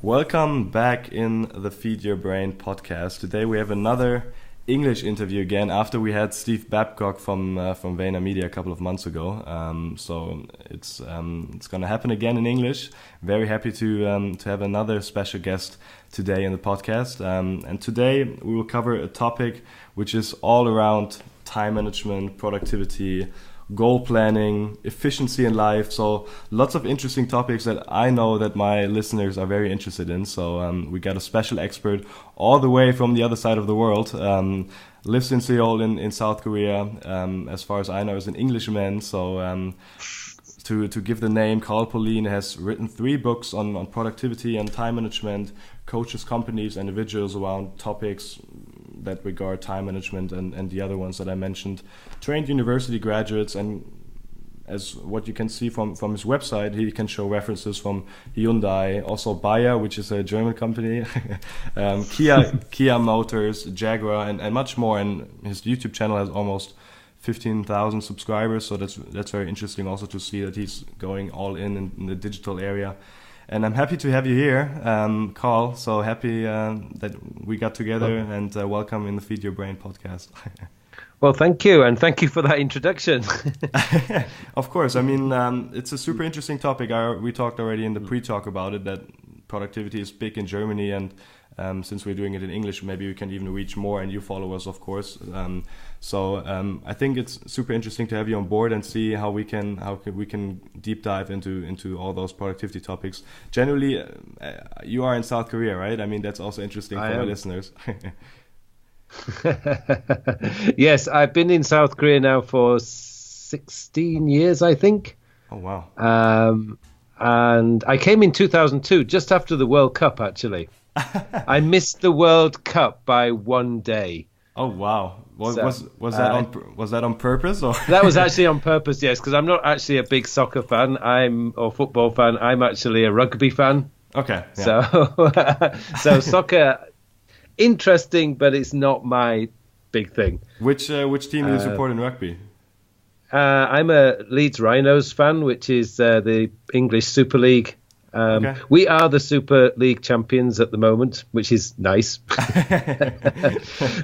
Welcome back in the Feed Your Brain podcast. Today we have another English interview again after we had Steve Babcock from VaynerMedia a couple of months ago. So it's going to happen again in English. Very happy to have another special guest today in the podcast. And today we will cover a topic which is all around time management, productivity, goal planning, efficiency in life. So lots of interesting topics that I know that my listeners are very interested in. So we got a special expert all the way from the other side of the world. Lives in Seoul in South Korea. As far as I know, is an Englishman. So to give the name, Pullein has written 3 books on productivity and time management, coaches companies, individuals around topics that regard time management and the other ones that I mentioned, trained university graduates, and as what you can see from his website, he can show references from Hyundai, also Bayer, which is a German company, Kia Motors, Jaguar, and much more. And his YouTube channel has almost 15,000 subscribers, so that's very interesting also to see that he's going all in the digital area. And I'm happy to have you here, Carl. So happy that we got together, and welcome in the Feed Your Brain podcast. Well, thank you, and thank you for that introduction. Of course. I mean, it's a super interesting topic. We talked already in the pre-talk about it, that productivity is big in Germany, and since we're doing it in English, maybe we can even reach more, and you follow us, of course. So I think it's super interesting to have you on board and see how we can deep dive into all those productivity topics. Generally, you are in South Korea, right? I mean, that's also interesting for my listeners. Yes, I've been in South Korea now for 16 years, I think. Oh, wow. And I came in 2002, just after the World Cup, actually. I missed the World Cup by 1 day. Oh, wow. Was that on purpose, or? That was actually on purpose, yes, because I'm not actually a big soccer fan or football fan. I'm actually a rugby fan. Okay. Yeah. So soccer, interesting, but it's not my big thing. Which team do you support in rugby? I'm a Leeds Rhinos fan, which is the English Super League. Okay. We are the Super League champions at the moment, which is nice.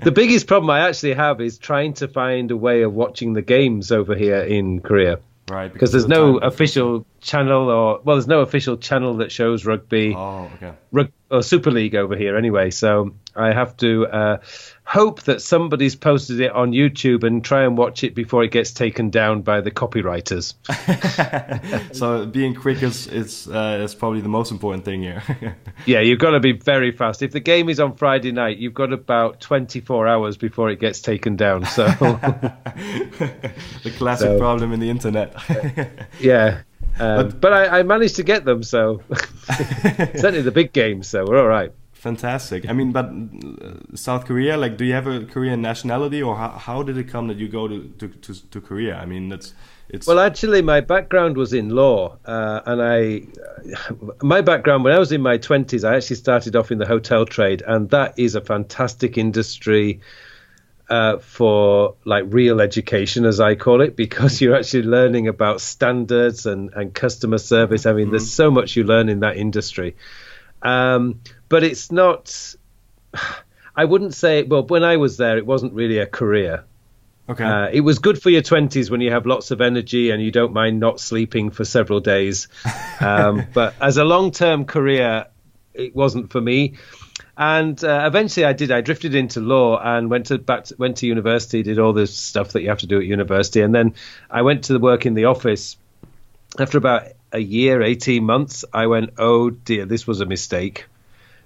The biggest problem I actually have is trying to find a way of watching the games over here in Korea. Right. Because there's no official channel there's no official channel that shows rugby. Oh, okay. Or Super League over here anyway. So I have to hope that somebody's posted it on YouTube and try and watch it before it gets taken down by the copywriters. So being quick is probably the most important thing here. Yeah, you've got to be very fast. If the game is on Friday night, you've got about 24 hours before it gets taken down. So the classic problem in the internet. Yeah. But I managed to get them, so certainly the big games, so we're all right. Fantastic. I mean, but South Korea, like, do you have a Korean nationality, or how did it come that you go to Korea? I mean, it's. Well, actually, my background was in law, and my background when I was in my 20s, I actually started off in the hotel trade, and that is a fantastic industry for like real education, as I call it, because you're actually learning about standards and customer service. I mean, there's so much you learn in that industry. But it's not, I wouldn't say, well, when I was there, it wasn't really a career. Okay. It was good for your 20s when you have lots of energy and you don't mind not sleeping for several days. But as a long-term career, it wasn't for me. And eventually I drifted into law and went to university, did all the stuff that you have to do at university. And then I went to work in the office. After about a year, 18 months, I went, oh dear, this was a mistake.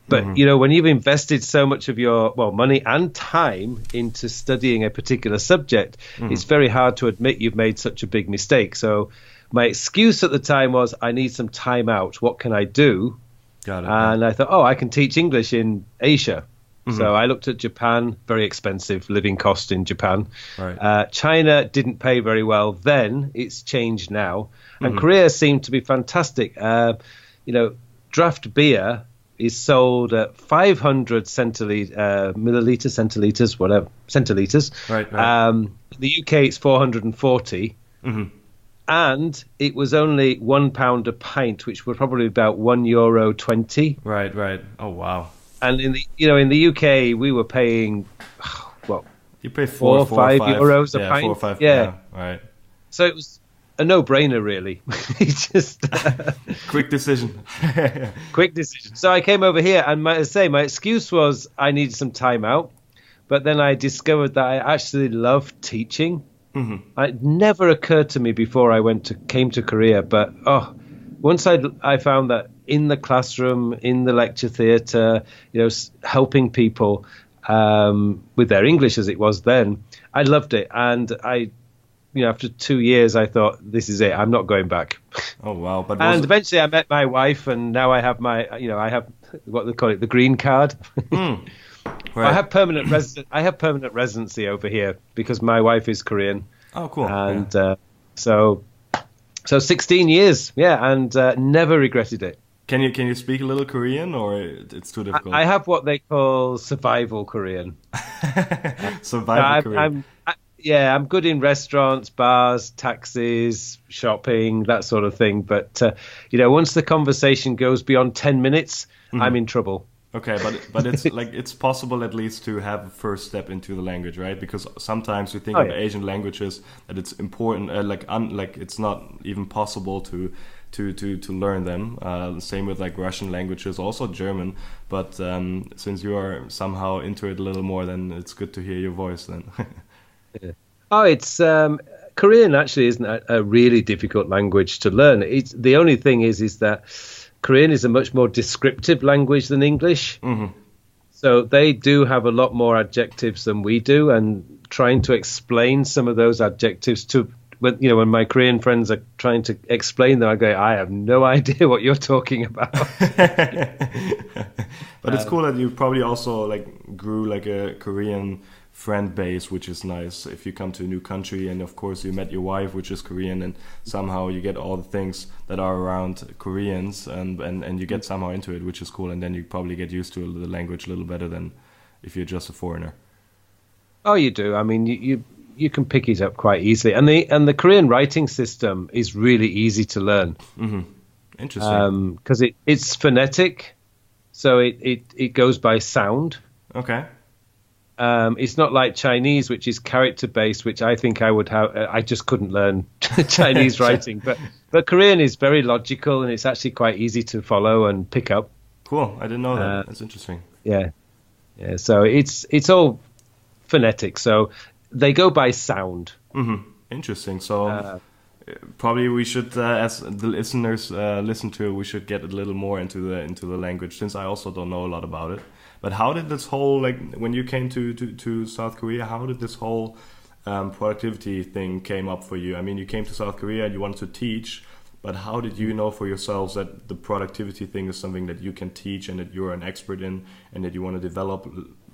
But, you know, when you've invested so much of your, money and time into studying a particular subject, it's very hard to admit you've made such a big mistake. So my excuse at the time was, I need some time out. What can I do? Got it. And I thought, I can teach English in Asia. So I looked at Japan, very expensive living cost in Japan. Right. China didn't pay very well then. It's changed now. And Korea seemed to be fantastic. Draft beer is sold at 500 centiliters, whatever, centiliters. Right. In the UK, it's 440. And it was only £1 a pint, which were probably about €1.20. Right. Oh, wow. And in the UK, we were paying, well, you pay four or five euros a pint. 4 or 5. Yeah. Right. So it was a no-brainer, really. Just quick decision. Quick decision. So I came over here, and my excuse was I needed some time out. But then I discovered that I actually loved teaching. Mm-hmm. It never occurred to me before I came to Korea. But once I found that in the classroom, in the lecture theatre, helping people with their English as it was then, I loved it. And after 2 years, I thought, this is it. I'm not going back. Oh, wow. And eventually I met my wife, and now I have I have what they call it, the green card. Right. I have permanent residency over here because my wife is Korean. Oh, cool. And so 16 years, and never regretted it. Can you speak a little Korean, or it's too difficult? I have what they call survival Korean. Korean. I'm good in restaurants, bars, taxis, shopping, that sort of thing. But once the conversation goes beyond 10 minutes, I'm in trouble. Okay, but it's it's possible at least to have a first step into the language, right? Because sometimes we think of Asian languages that it's important, it's not even possible to learn them. Same with Russian languages, also German. But since you are somehow into it a little more, then it's good to hear your voice then. Yeah. Oh, it's Korean actually isn't a really difficult language to learn. The only thing is that Korean is a much more descriptive language than English. Mm-hmm. So they do have a lot more adjectives than we do, and trying to explain some of those adjectives when my Korean friends are trying to explain them, I go, I have no idea what you're talking about. But it's cool that you probably also grew a Korean friend base, which is nice if you come to a new country, and of course you met your wife, which is Korean, and somehow you get all the things that are around Koreans, and you get somehow into it, which is cool, and then you probably get used to the language a little better than if you're just a foreigner. Oh, you do. I mean, you can pick it up quite easily, and the Korean writing system is really easy to learn. Mm-hmm. Interesting. Because it's phonetic, so it goes by sound. Okay. It's not like Chinese, which is character-based, which I think I would have. I just couldn't learn Chinese writing. But Korean is very logical, and it's actually quite easy to follow and pick up. Cool. I didn't know that. That's interesting. Yeah. So it's all phonetic. So they go by sound. Mm-hmm. Interesting. So probably we should, as the listeners listen to, we should get a little more into the language, since I also don't know a lot about it. But how did this whole, when you came to South Korea, how did this whole productivity thing came up for you? I mean, you came to South Korea and you wanted to teach, but how did you know for yourselves that the productivity thing is something that you can teach and that you're an expert in and that you want to develop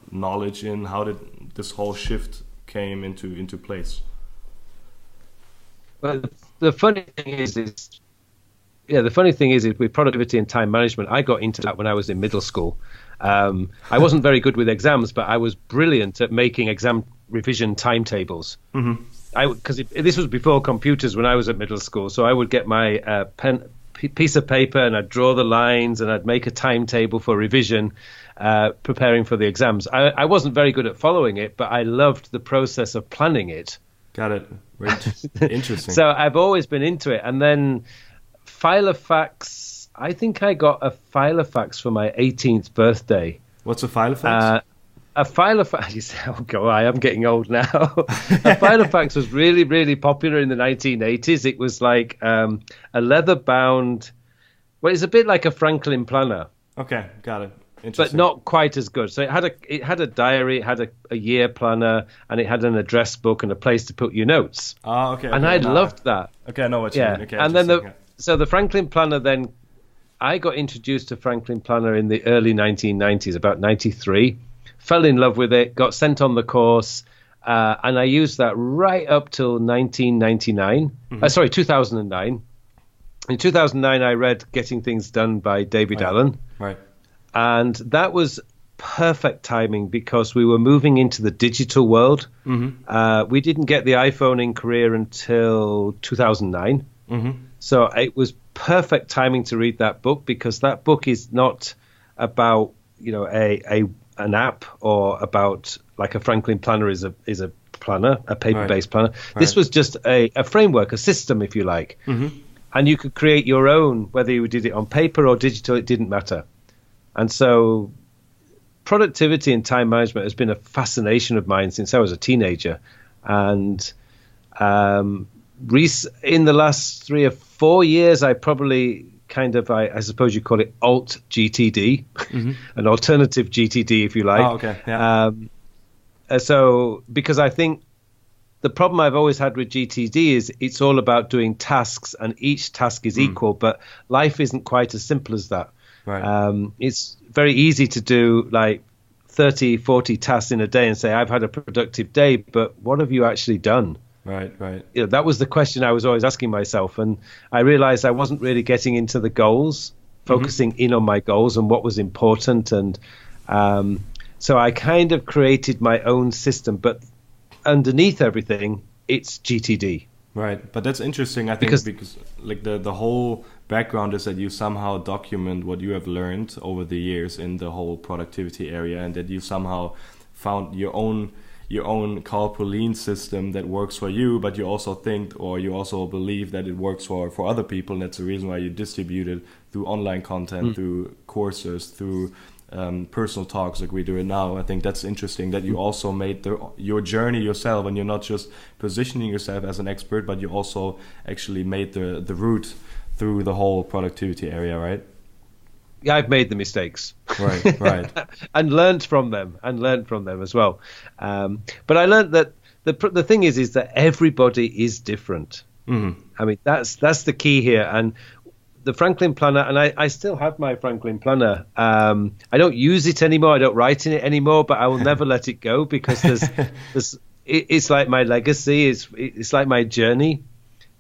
knowledge in? How did this whole shift came into place? Well, the funny thing is with productivity and time management, I got into that when I was in middle school. I wasn't very good with exams, but I was brilliant at making exam revision timetables. Mm-hmm. Because this was before computers when I was at middle school, so I would get my piece of paper and I'd draw the lines and I'd make a timetable for revision, preparing for the exams. I wasn't very good at following it, but I loved the process of planning it. Got it. Interesting. So I've always been into it. And then Filofax, I think I got a Filofax for my 18th birthday. What's a Filofax? A Filofax, oh God, I am getting old now. A Filofax was really, really popular in the 1980s. It was like a leather-bound, well, it's a bit like a Franklin planner. Okay, got it. But not quite as good. So it had a diary, it had a year planner, and it had an address book and a place to put your notes. Oh, okay. And I loved that. Okay, I know what you mean. Okay, and then the Franklin planner, then I got introduced to Franklin planner in the early 1990s, about 93. Fell in love with it, got sent on the course, and I used that right up till 1999. Mm-hmm. 2009. In 2009, I read Getting Things Done by David Allen. Right. And that was perfect timing because we were moving into the digital world. We didn't get the iPhone in Korea until 2009. So it was perfect timing to read that book, because that book is not about, you know, an app or about like a Franklin planner is a planner, a paper-based planner. This was just a framework, a system, if you like. And you could create your own, whether you did it on paper or digital, it didn't matter. And so productivity and time management has been a fascination of mine since I was a teenager. And in the last 3 or 4 years, I probably I suppose you call it alt GTD, an alternative GTD, if you like. Oh, okay. Yeah. So because I think the problem I've always had with GTD is it's all about doing tasks, and each task is equal, but life isn't quite as simple as that. Right. It's very easy to do like 30, 40 tasks in a day and say, I've had a productive day, but what have you actually done? Right. You know, that was the question I was always asking myself. And I realized I wasn't really getting into the goals, focusing in on my goals and what was important. And so I kind of created my own system, but underneath everything, it's GTD. Right, but that's interesting, I think, because like the whole background is that you somehow document what you have learned over the years in the whole productivity area, and that you somehow found your own Pullein system that works for you, but you also think, or you also believe that it works for other people, and that's the reason why you distribute it through online content, through courses, through personal talks like we do it now. I think that's interesting that you also made your journey yourself, and you're not just positioning yourself as an expert, but you also actually made the route through the whole productivity area, right? Yeah, I've made the mistakes. Right. and learned from them as well. But I learned that the thing is that everybody is different. I mean, that's the key here. And the Franklin Planner, and I still have my Franklin Planner. I don't use it anymore. I don't write in it anymore, but I will never let it go, because it's like my legacy. It's like my journey.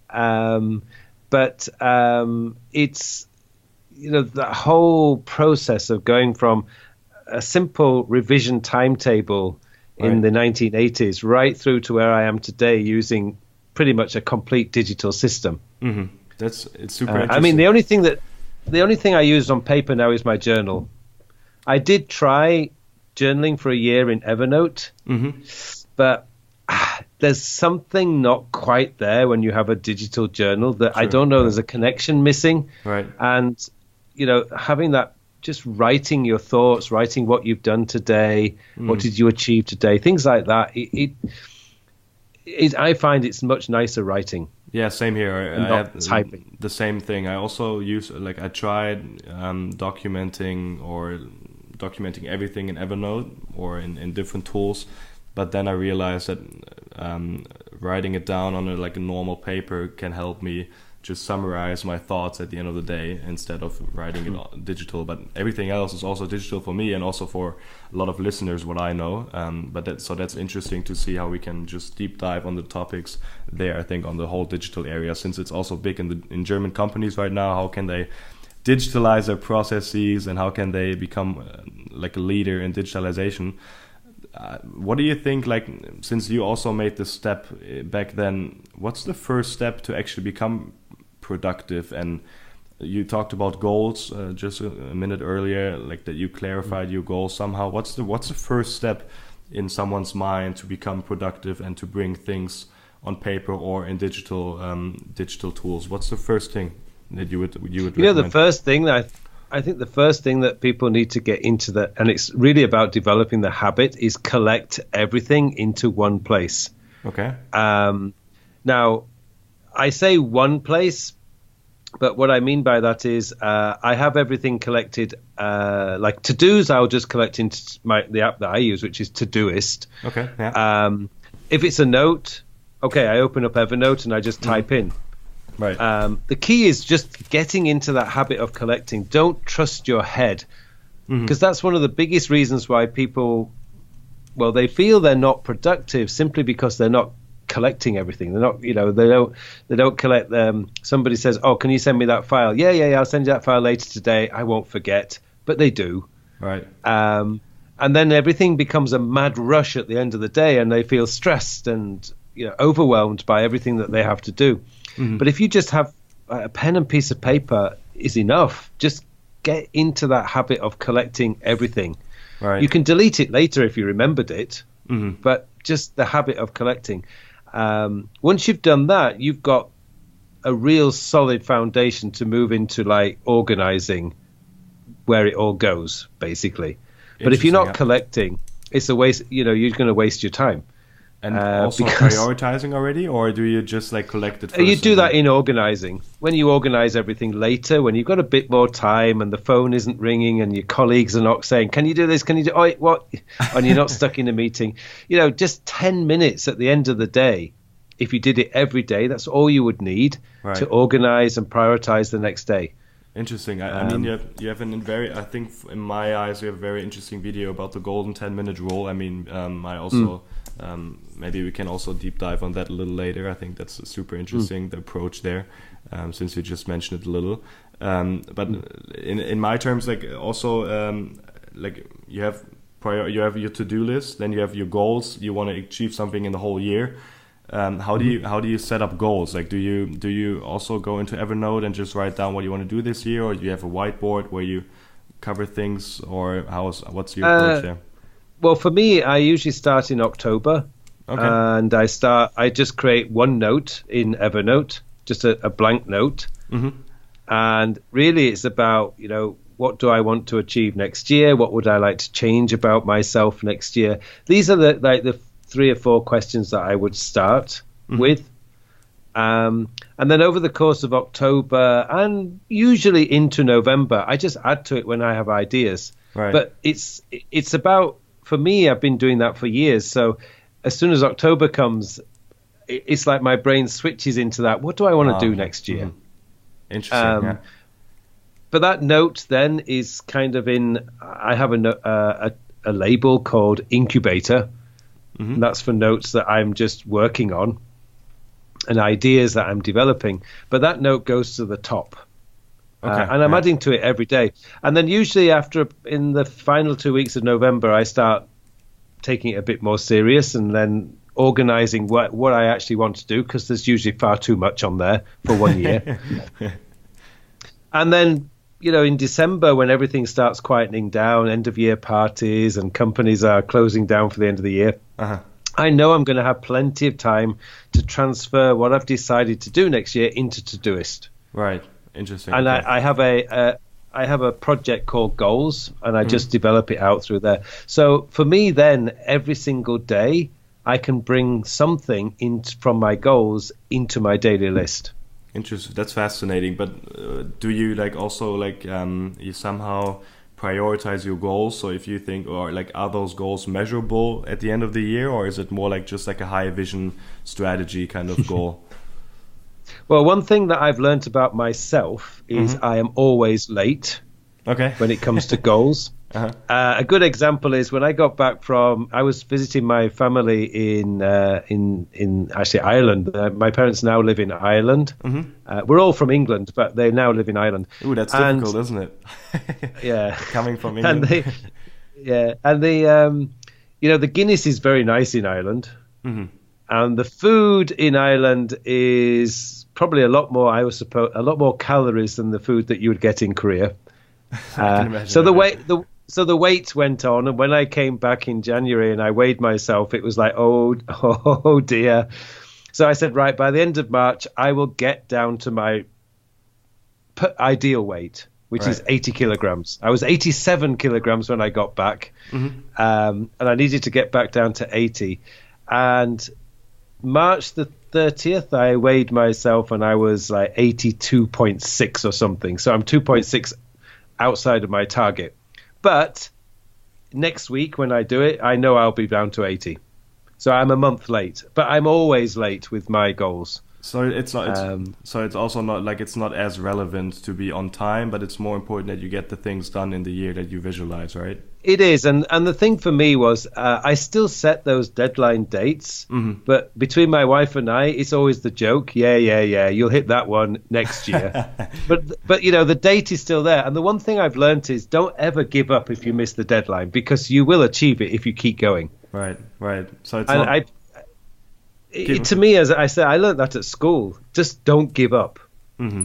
But it's, you know, the whole process of going from a simple revision timetable in the 1980s right through to where I am today, using pretty much a complete digital system. It's super interesting. I mean, the only thing I use on paper now is my journal. I did try journaling for a year in Evernote, but there's something not quite there when you have a digital journal that I don't know. There's a connection missing. Right. And, you know, having that, just writing your thoughts, writing what you've done today, what did you achieve today, things like that. I find it's much nicer writing. Yeah, same here. I have typing. The same thing. I also use, like, I tried documenting everything in Evernote or in different tools, but then I realized that writing it down on a normal paper can help me just summarize my thoughts at the end of the day instead of writing it digital. But everything else is also digital for me and also for a lot of listeners, what I know. But that's interesting to see how we can just deep dive on the topics there. I think on the whole digital area, since it's also big in German companies right now. How can they digitalize their processes, and how can they become like a leader in digitalization? What do you think, like, since you also made the step back then, what's the first step to actually become productive? And you talked about goals just a minute earlier, like that you clarified your goals somehow. What's the first step in someone's mind to become productive and to bring things on paper or in digital tools? What's the first thing that you would recommend? You know, the first thing that I think the first thing that people need to get into, that, and it's really about developing the habit, is collect everything into one place. Okay. Now, I say one place, but what I mean by that is I have everything collected. Like to-dos, I'll just collect into the app that I use, which is Todoist. Okay. Yeah. If it's a note, okay, I open up Evernote and I just type in. Right. The key is just getting into that habit of collecting. Don't trust your head, because that's one of the biggest reasons why people, well, they feel they're not productive simply because they're not collecting everything. They're not, they don't collect them. Somebody says, "Oh, can you send me that file?" Yeah, I'll send you that file later today. I won't forget, but they do. Right. And then everything becomes a mad rush at the end of the day, and they feel stressed and overwhelmed by everything that they have to do. But if you just have a pen and piece of paper is enough. Just get into that habit of collecting everything. Right. You can delete it later if you remembered it, but just the habit of collecting. Once you've done that, you've got a real solid foundation to move into like organizing where it all goes, basically. But if you're not collecting, it's a waste. You're going to waste your time. And also prioritizing already, or do you just like collect it first? You do that in organizing. When you organize everything later, when you've got a bit more time and the phone isn't ringing and your colleagues are not saying, can you do this? Can you do what? And you're not stuck in a meeting. Just 10 minutes at the end of the day. If you did it every day, that's all you would need to organize and prioritize the next day. Interesting. I mean, you have I think in my eyes, you have a very interesting video about the golden 10-minute rule. I mean, I also, maybe we can also deep dive on that a little later. I think that's super interesting, the approach there, since you just mentioned it a little. But in my terms, like also, like you have your to-do list, then you have your goals. You want to achieve something in the whole year. How do you set up goals? Like, do you also go into Evernote and just write down what you want to do this year, or do you have a whiteboard where you cover things, or what's your approach there? Well, for me, I usually start in October, and I just create one note in Evernote, just a blank note, and really it's about what do I want to achieve next year? What would I like to change about myself next year? These are the 3 or 4 questions that I would start with. And then over the course of October and usually into November, I just add to it when I have ideas. Right. But it's about, for me, I've been doing that for years. So as soon as October comes, it's like my brain switches into that. What do I want to do next year? Interesting. But that note then is kind of I have a label called Incubator. And that's for notes that I'm just working on and ideas that I'm developing. But that note goes to the top. And I'm adding to it every day. And then usually in the final 2 weeks of November, I start taking it a bit more serious and then organizing what I actually want to do, because there's usually far too much on there for 1 year. And then, in December, when everything starts quietening down, end of year parties and companies are closing down for the end of the year, I know I'm going to have plenty of time to transfer what I've decided to do next year into Todoist. Right. Interesting. And I have a project called Goals, and I just develop it out through there. So for me, then every single day, I can bring something from my goals into my daily list. Interesting. That's fascinating. But do you you somehow prioritize your goals? So if you think, or are those goals measurable at the end of the year, or is it more like just like a high vision strategy kind of goal? Well, one thing that I've learned about myself is I am always late when it comes to goals. A good example is when I got back I was visiting my family in actually Ireland. My parents now live in Ireland. We're all from England, but they now live in Ireland. Ooh, that's difficult, isn't it? Yeah. Coming from England. The Guinness is very nice in Ireland. And the food in Ireland is probably a lot more calories than the food that you would get in Korea. So the weight went on, and when I came back in January and I weighed myself, it was like, oh dear. So I said, right, by the end of March, I will get down to my ideal weight, which is 80 kilograms. I was 87 kilograms when I got back, and I needed to get back down to 80. And March the 30th, I weighed myself, and I was like 82.6 or something. So I'm 2.6 outside of my target. But next week when I do it, I know I'll be down to 80. So I'm a month late, but I'm always late with my goals. So it's not. So it's also not like it's not as relevant to be on time, but it's more important that you get the things done in the year that you visualize, right? It is, and the thing for me was I still set those deadline dates, but between my wife and I, it's always the joke. Yeah, you'll hit that one next year. but you know, the date is still there. And the one thing I've learned is don't ever give up if you miss the deadline, because you will achieve it if you keep going. Right. So it's to me, as I said, I learned that at school. Just don't give up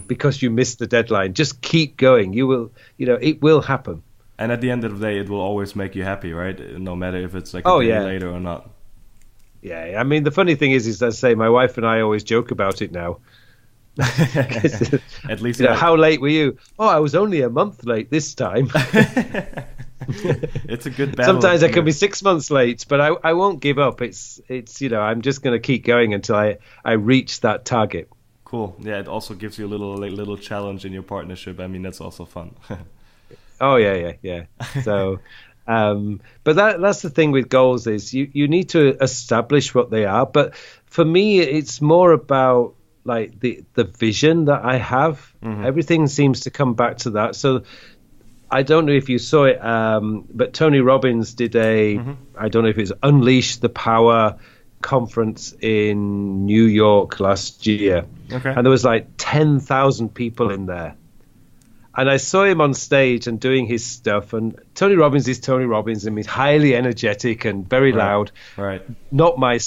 because you missed the deadline. Just keep going. You will, it will happen. And at the end of the day, it will always make you happy, right? No matter if it's like a day later or not. Yeah, I mean, the funny thing is I say my wife and I always joke about it now. At least, how late were you? Oh, I was only a month late this time. It's a good battle. Sometimes I can be 6 months late, but I won't give up. It's I'm just going to keep going until I reach that target. Cool. Yeah, it also gives you a little challenge in your partnership. I mean, that's also fun. Oh yeah. So, but that's the thing with goals is you need to establish what they are. But for me, it's more about like the vision that I have. Everything seems to come back to that. So I don't know if you saw it, but Tony Robbins did I don't know if it's Unleash the Power conference in New York last year. Okay. And there was like 10,000 people in there. And I saw him on stage and doing his stuff. And Tony Robbins is Tony Robbins. I mean, highly energetic and very loud. Right. Not my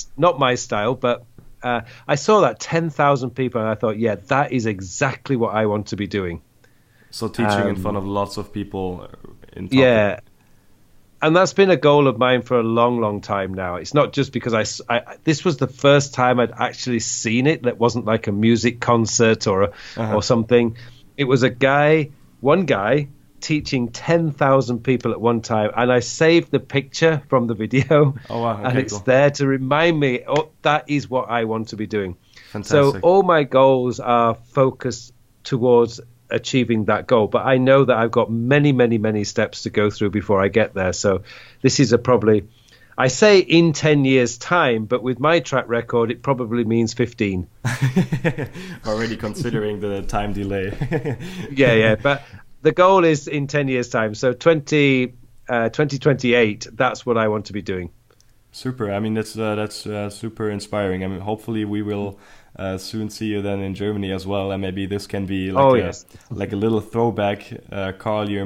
style, but I saw that 10,000 people, and I thought, yeah, that is exactly what I want to be doing. So teaching in front of lots of people in topic. Yeah. And that's been a goal of mine for a long, long time now. It's not just because this was the first time I'd actually seen it. That wasn't like a music concert or something. It was one guy teaching 10,000 people at one time. And I saved the picture from the video. Oh, wow. Okay, and it's there to remind me, that is what I want to be doing. Fantastic. So all my goals are focused towards achieving that goal. But I know that I've got many, many, many steps to go through before I get there. So this is I say in 10 years' time, but with my track record, it probably means 15. Already considering the time delay. Yeah. But the goal is in 10 years' time. So 2028, that's what I want to be doing. Super. I mean, that's super inspiring. I mean, hopefully we will soon see you then in Germany as well, and maybe this can be like a little throwback. Carl, you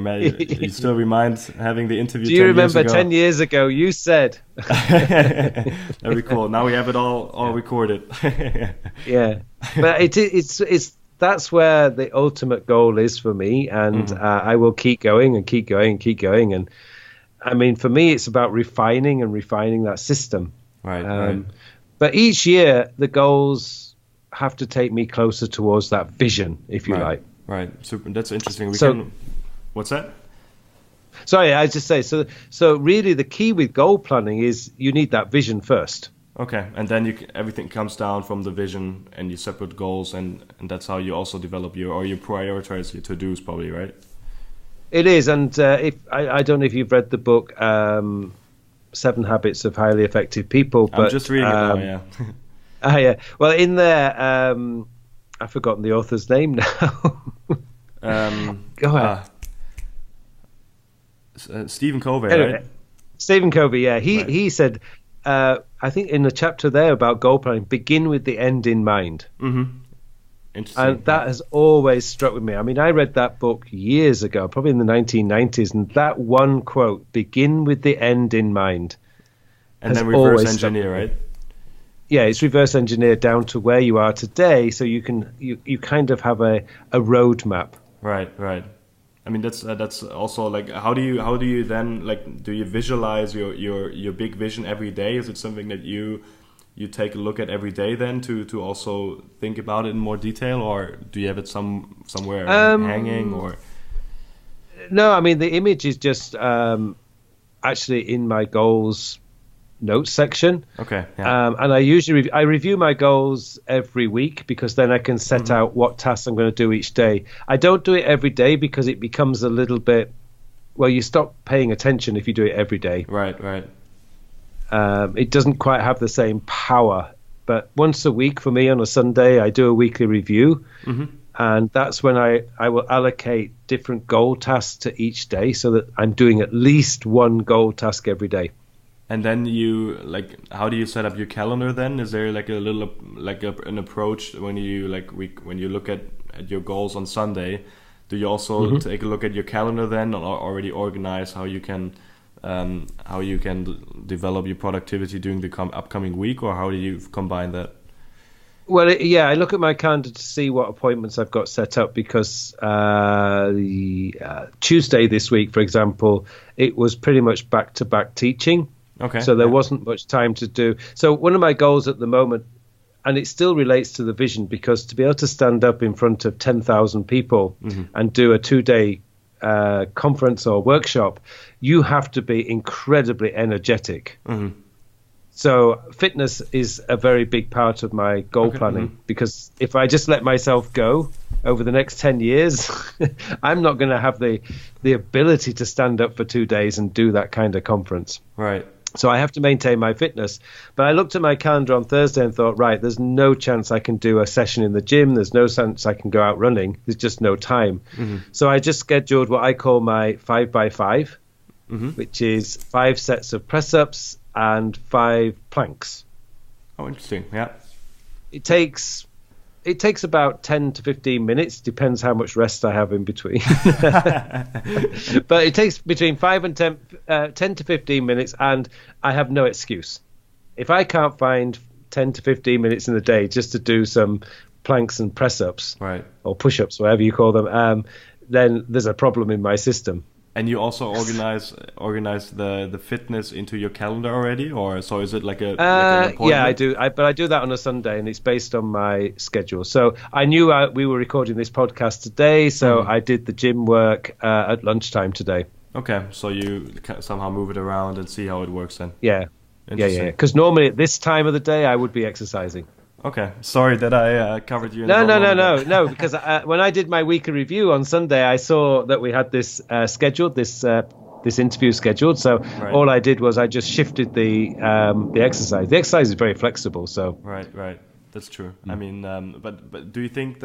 still remind having the interview. Do you remember 10 years ago? You said. That'd be cool. Now we have it all recorded. Yeah, but it's that's where the ultimate goal is for me, and I will keep going and keep going and keep going. And I mean, for me, it's about refining that system. Right. But each year, the goals have to take me closer towards that vision, if you like. Right. Super. That's interesting. What's that? Sorry, I just say so. Really, the key with goal planning is you need that vision first. Okay, and then everything comes down from the vision, and you separate goals, and that's how you also develop you prioritize your to-dos, probably, right? It is, and if I don't know if you've read the book 7 Habits of Highly Effective People, but I'm just reading it now. Yeah. Yeah. Well, in there, I've forgotten the author's name now. Go ahead. Stephen Covey, anyway, right? Stephen Covey, yeah. He said, I think in the chapter there about goal planning, begin with the end in mind. Mm-hmm. Interesting. And that has always struck with me. I mean, I read that book years ago, probably in the 1990s, and that one quote, begin with the end in mind. And then reverse engineer, right? Yeah, it's reverse engineered down to where you are today, so you kind of have a roadmap. Right. I mean, that's also like, how do you then, like, do you visualize your big vision every day? Is it something that you take a look at every day then to also think about it in more detail, or do you have it somewhere hanging? Or no, I mean, the image is just actually in my goals notes section. Okay. Yeah. And I usually I review my goals every week, because then I can set out what tasks I'm going to do each day. I don't do it every day because it becomes a little bit, well, you stop paying attention if you do it every day. Right. It doesn't quite have the same power but once a week for me on a Sunday, I do a weekly review. And that's when I will allocate different goal tasks to each day so that I'm doing at least one goal task every day. And then how do you set up your calendar then? Is there like a little, an approach when you when you look at your goals on Sunday? Do you also take a look at your calendar then, or already organize how you can develop your productivity during the upcoming week, or how do you combine that? Well, I look at my calendar to see what appointments I've got set up, because Tuesday this week, for example, it was pretty much back-to-back teaching. Okay. So there wasn't much time to do. So one of my goals at the moment, and it still relates to the vision, because to be able to stand up in front of 10,000 people and do a 2-day conference or workshop, you have to be incredibly energetic. So fitness is a very big part of my goal planning, because if I just let myself go over the next 10 years, I'm not going to have the ability to stand up for 2 days and do that kind of conference. Right. So I have to maintain my fitness. But I looked at my calendar on Thursday and thought, right, there's no chance I can do a session in the gym. There's no chance I can go out running. There's just no time. So I just scheduled what I call my 5x5, which is 5 sets of press-ups and 5 planks. Oh, interesting. Yeah. It takes about 10 to 15 minutes, depends how much rest I have in between. But it takes between 5 and 10 to 15 minutes, and I have no excuse. If I can't find 10 to 15 minutes in the day just to do some planks and press-ups, right, or push-ups, whatever you call them, then there's a problem in my system. And you also organize the fitness into your calendar already, or so is it like an appointment? Yeah, I do. But I do that on a Sunday, and it's based on my schedule. So I knew we were recording this podcast today, so I did the gym work at lunchtime today. Okay, so you somehow move it around and see how it works then. Yeah. Because normally at this time of the day, I would be exercising. Okay, sorry that I covered you. No. Because when I did my weekly review on Sunday, I saw that we had this scheduled, this interview scheduled. So all I did was I just shifted the exercise. The exercise is very flexible. So right, that's true. I mean, but do you think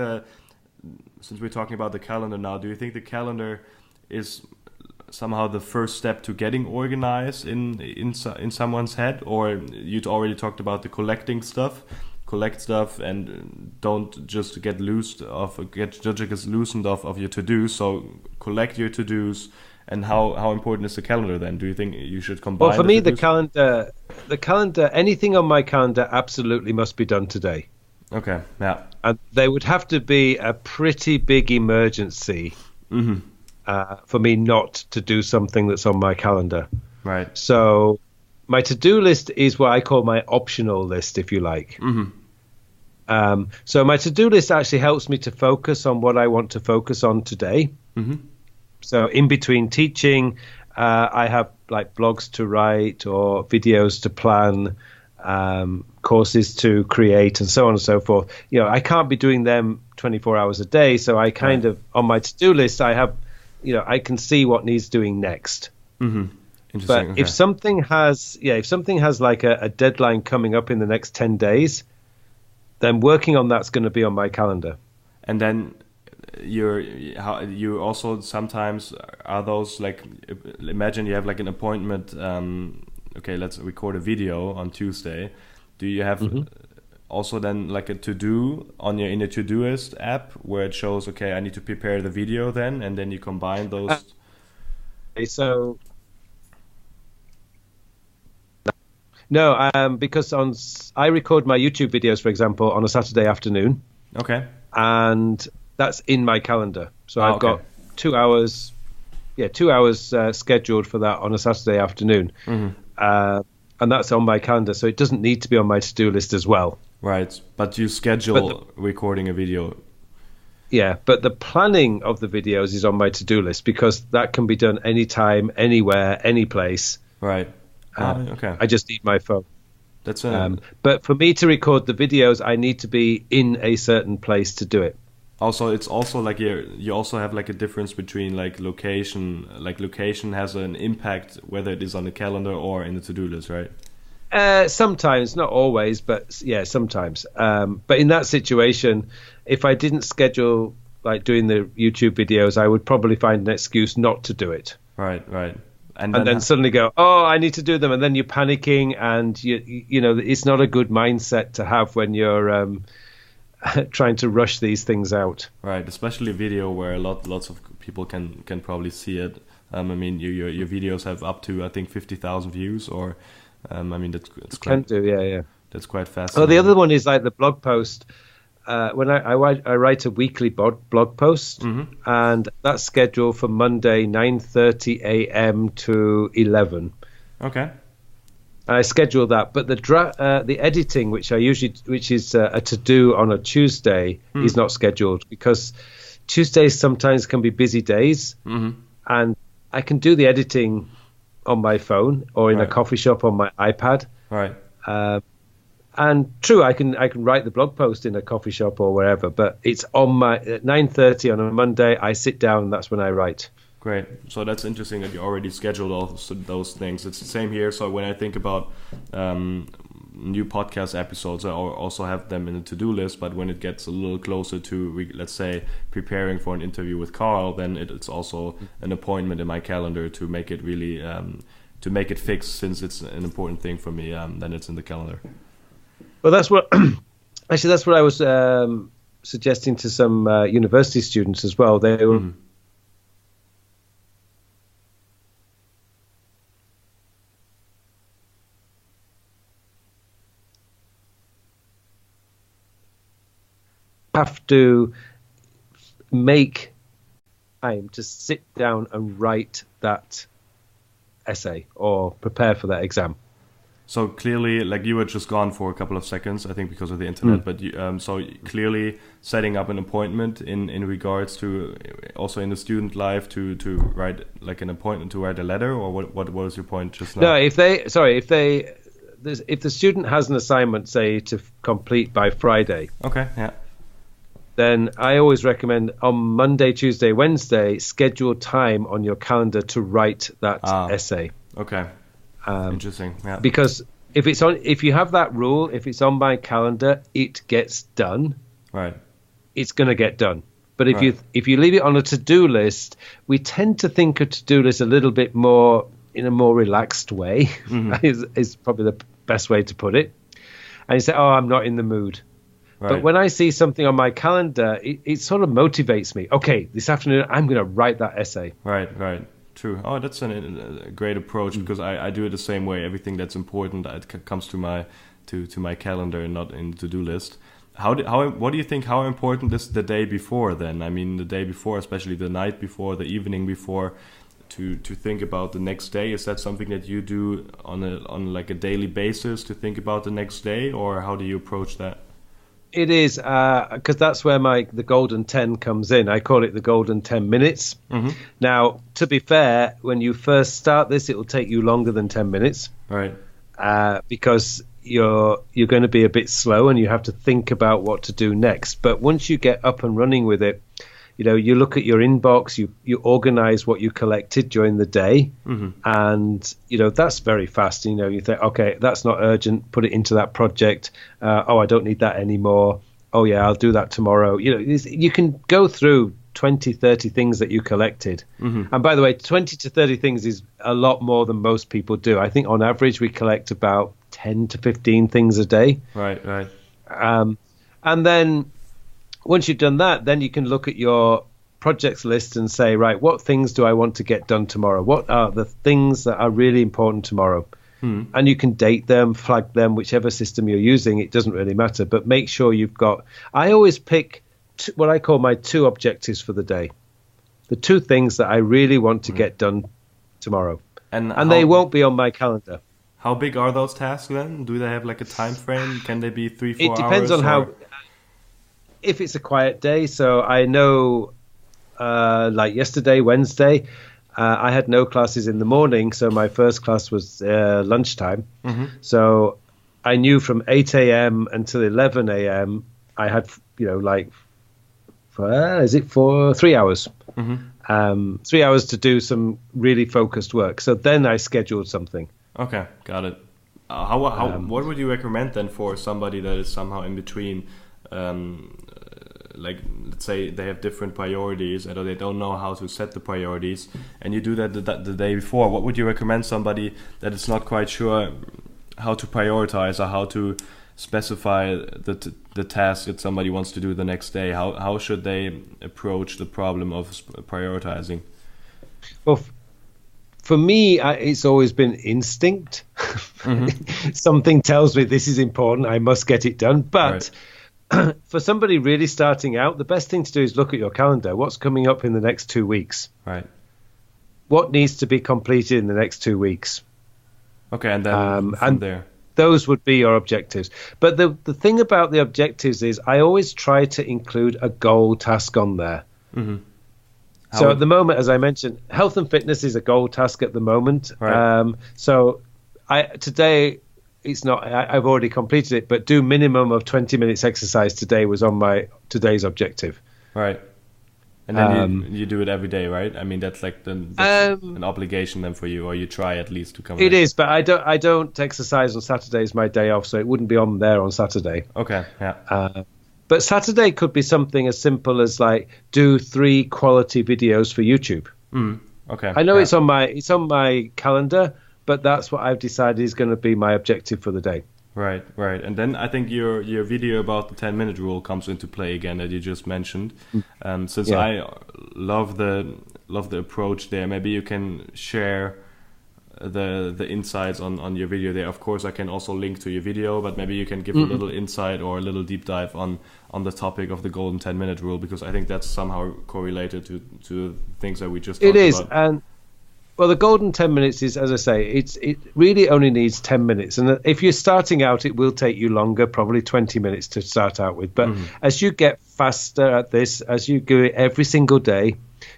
since we're talking about the calendar now, do you think the calendar is somehow the first step to getting organized in someone's head, or you'd already talked about the collect stuff and don't just get loosened off of your to-dos. So collect your to-dos. And how important is the calendar then? Do you think you should combine? Well, for me, the calendar, anything on my calendar absolutely must be done today. Okay, yeah. And there would have to be a pretty big emergency for me not to do something that's on my calendar. Right. So my to-do list is what I call my optional list, if you like. So my to-do list actually helps me to focus on what I want to focus on today. So in between teaching, I have like blogs to write or videos to plan, courses to create, and so on and so forth. I can't be doing them 24 hours a day. So I kind of, on my to-do list, I have, I can see what needs doing next. But if something has like a deadline coming up in the next 10 days, then working on that's going to be on my calendar. And then you also sometimes are those like, imagine you have like an appointment. Okay, let's record a video on Tuesday. Do you have also then like a to-do in your Todoist app where it shows, okay, I need to prepare the video then, and then you combine those? So no, because I record my YouTube videos, for example, on a Saturday afternoon. Okay. And that's in my calendar. So I've got 2 hours, 2 hours scheduled for that on a Saturday afternoon. And that's on my calendar. So it doesn't need to be on my to-do list as well. Right. But you schedule recording a video. Yeah, but the planning of the videos is on my to-do list, because that can be done anytime, anywhere, any place. Right. Okay. I just need my phone. That's but for me to record the videos, I need to be in a certain place to do it. Also, it's also like you also have like a difference between like location. Like location has an impact whether it is on the calendar or in the to-do list, right? Sometimes, not always, but yeah, sometimes. But in that situation, if I didn't schedule like doing the YouTube videos, I would probably find an excuse not to do it. Right. And then suddenly go, oh, I need to do them. And then you're panicking, and you know, it's not a good mindset to have when you're trying to rush these things out. Right, especially a video where lots of people can probably see it. I mean, your videos have up to, I think, 50,000 views, or I mean, that's quite, yeah. That's quite fascinating. Oh, the other one is like the blog post. When I write a weekly blog post, and that's scheduled for Monday 9:30 a.m. to 11. Okay. I schedule that, but the editing, which is a to do on a Tuesday, is not scheduled, because Tuesdays sometimes can be busy days, and I can do the editing on my phone or in a coffee shop on my iPad. Right. And true, I can write the blog post in a coffee shop or wherever, but it's on my at 9:30 on a Monday. I sit down, and that's when I write. Great. So that's interesting that you already scheduled all those things. It's the same here. So when I think about new podcast episodes, I also have them in a to-do list. But when it gets a little closer to, let's say, preparing for an interview with Carl, then it's also an appointment in my calendar to make it really to make it fixed, since it's an important thing for me. Then it's in the calendar. Well, that's what I was suggesting to some university students as well. They were have to make time to sit down and write that essay or prepare for that exam. So clearly, like, you were just gone for a couple of seconds, I think, because of the internet. But so clearly, setting up an appointment in regards to also in the student life to write like an appointment to write a letter, or what was your point just now? No, if the student has an assignment, say, to complete by Friday. Okay. Yeah. Then I always recommend on Monday, Tuesday, Wednesday, schedule time on your calendar to write that essay. Okay. Interesting. Yeah. Because if you have that rule, if it's on my calendar, it gets done. Right. It's going to get done. But if you leave it on a to-do list, we tend to think of to-do list a little bit more in a more relaxed way. Is probably the best way to put it. And you say, "Oh, I'm not in the mood." Right. But when I see something on my calendar, it sort of motivates me. Okay, this afternoon I'm going to write that essay. Right. True. Oh, that's a great approach, because I do it the same way. Everything that's important, it comes to my calendar and not in the to-do list. What do you think? How important is the day before then? I mean, the day before, especially the night before, the evening before, to think about the next day. Is that something that you do on like a daily basis, to think about the next day, or how do you approach that? It is, because that's where the golden 10 comes in. I call it the golden 10 minutes. Now, to be fair, when you first start this, it will take you longer than 10 minutes. Right. Because you're going to be a bit slow and you have to think about what to do next. But once you get up and running with it, you look at your inbox, you organize what you collected during the day, and that's very fast. You think, okay, that's not urgent, put it into that project. I don't need that anymore. Oh yeah, I'll do that tomorrow. You can go through 20, 30 things that you collected. And by the way, 20 to 30 things is a lot more than most people do. I think on average we collect about 10 to 15 things a day. Right. And then once you've done that, then you can look at your projects list and say, right, what things do I want to get done tomorrow? What are the things that are really important tomorrow? And you can date them, flag them, whichever system you're using. It doesn't really matter, but make sure you've got. I always pick what I call my 2 objectives for the day. The 2 things that I really want to get done tomorrow. And they won't be on my calendar. How big are those tasks then? Do they have like a time frame? Can they be 3-4 hours? It depends on how. If it's a quiet day, so I know, like yesterday, Wednesday, I had no classes in the morning, so my first class was lunchtime. So I knew from 8 a.m. until 11 a.m. I had, for 3 hours? 3 hours to do some really focused work. So then I scheduled something. Okay, got it. what would you recommend then for somebody that is somehow in between? Like, let's say they have different priorities and they don't know how to set the priorities, and you do that the day before. What would you recommend somebody that is not quite sure how to prioritize or how to specify the task that somebody wants to do the next day? How should they approach the problem of prioritizing? Well, for me, it's always been instinct. Something tells me this is important, I must get it done. But for somebody really starting out, the best thing to do is look at your calendar. What's coming up in the next 2 weeks? Right. What needs to be completed in the next 2 weeks? Okay, and then from there. Those would be your objectives. But the thing about the objectives is I always try to include a goal task on there. So at the moment, as I mentioned, health and fitness is a goal task at the moment. Right. So today, it's not. I've already completed it, but do minimum of 20 minutes exercise today was on my today's objective. Right. And then you do it every day, right? I mean, that's like an obligation then for you, or you try at least to come. It is, but I don't exercise on Saturdays, my day off, so it wouldn't be on there on Saturday. Okay. Yeah. But Saturday could be something as simple as like do 3 quality videos for YouTube. Okay. I know it's on my calendar, but that's what I've decided is going to be my objective for the day. Right. And then I think your video about the 10-minute rule comes into play again that you just mentioned. Since I love the approach there, maybe you can share the insights on your video there. Of course, I can also link to your video, but maybe you can give a little insight or a little deep dive on the topic of the golden 10-minute rule, because I think that's somehow correlated to things that we just talked about. It is, and well, the golden 10 minutes is, as I say, it really only needs 10 minutes. And if you're starting out, it will take you longer, probably 20 minutes to start out with. But as you get faster at this, as you do it every single day,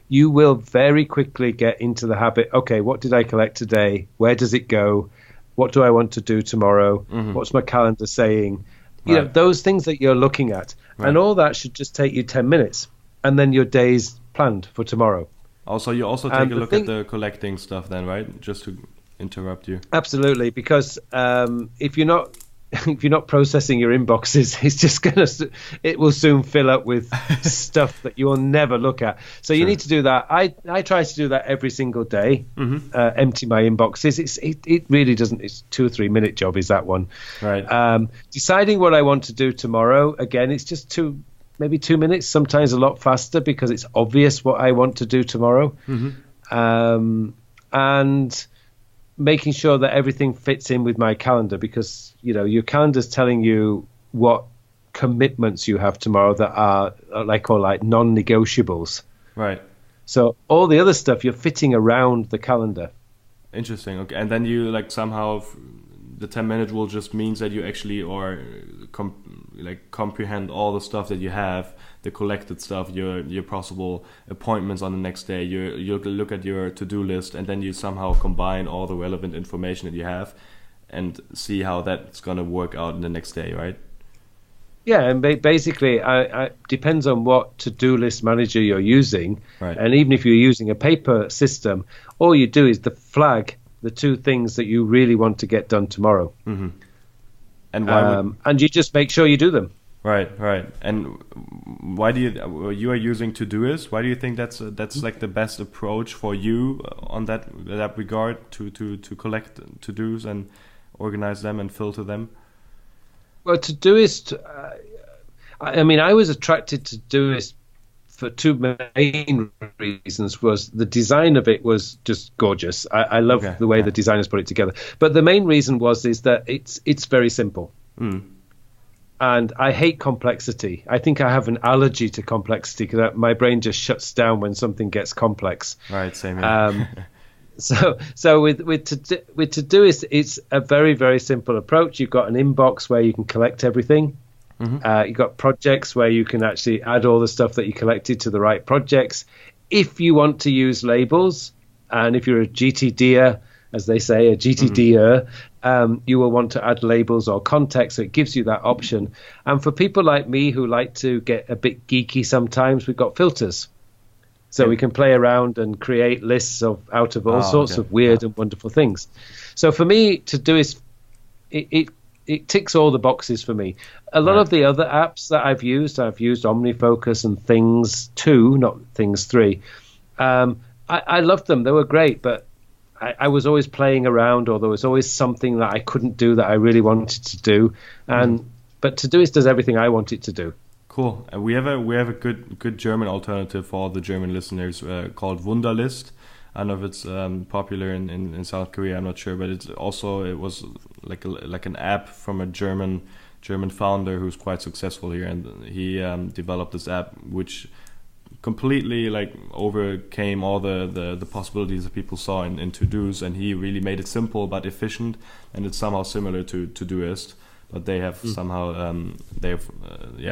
you will very quickly get into the habit. Okay, what did I collect today? Where does it go? What do I want to do tomorrow? What's my calendar saying? You know, those things that you're looking at. And all that should just take you 10 minutes. And then your day's planned for tomorrow. Also, you also take a look at the collecting stuff then, right? Just to interrupt you. Absolutely, because if you're not processing your inboxes, it's just it will soon fill up with stuff that you will never look at. So you need to do that. I try to do that every single day. Empty my inboxes. It really doesn't. It's 2 or 3 minute job is that one. Right. Deciding what I want to do tomorrow. Again, it's just maybe 2 minutes, sometimes a lot faster because it's obvious what I want to do tomorrow. And making sure that everything fits in with my calendar, because, you know, your calendar's telling you what commitments you have tomorrow that are like non-negotiables. Right. So all the other stuff you're fitting around the calendar. Interesting. Okay. And then you somehow the 10-minute rule just means that you actually comprehend all the stuff that you have, the collected stuff, your possible appointments on the next day. You look at your to-do list, and then you somehow combine all the relevant information that you have and see how that's going to work out in the next day, right? Yeah, and basically, it depends on what to-do list manager you're using. Right. And even if you're using a paper system, all you do is flag the 2 things that you really want to get done tomorrow. And and you just make sure you do them. Right. And why do you are using Todoist? Why do you think that's like the best approach for you on that regard to collect to-dos and organize them and filter them? Well, Todoist, I was attracted to Todoist for 2 main reasons. Was the design of it was just gorgeous. I love the way the designers put it together. But the main reason is that it's very simple. And I hate complexity. I think I have an allergy to complexity because my brain just shuts down when something gets complex. Right, same here. So with Todoist, it's a very, very simple approach. You've got an inbox where you can collect everything. You've got projects where you can actually add all the stuff that you collected to the right projects. If you want to use labels, and if you're a GTDer, as they say, a GTDer, you will want to add labels or context. So it gives you that option. And for people like me who like to get a bit geeky sometimes, we've got filters. So we can play around and create lists out of all sorts of weird and wonderful things. So for me, Todoist it ticks all the boxes for me. A lot of the other apps that I've used OmniFocus and Things 2, not Things 3. I loved them. They were great, but I was always playing around, or there was always something that I couldn't do that I really wanted to do. But Todoist does everything I want it to do. Cool. And we have a good German alternative for all the German listeners called Wunderlist. I don't know if it's popular in South Korea. I'm not sure, but it was like an app from a German founder who's quite successful here, and he developed this app which completely like overcame all the possibilities that people saw in To-Dos, and he really made it simple but efficient, and it's somehow similar to Todoist, but they have somehow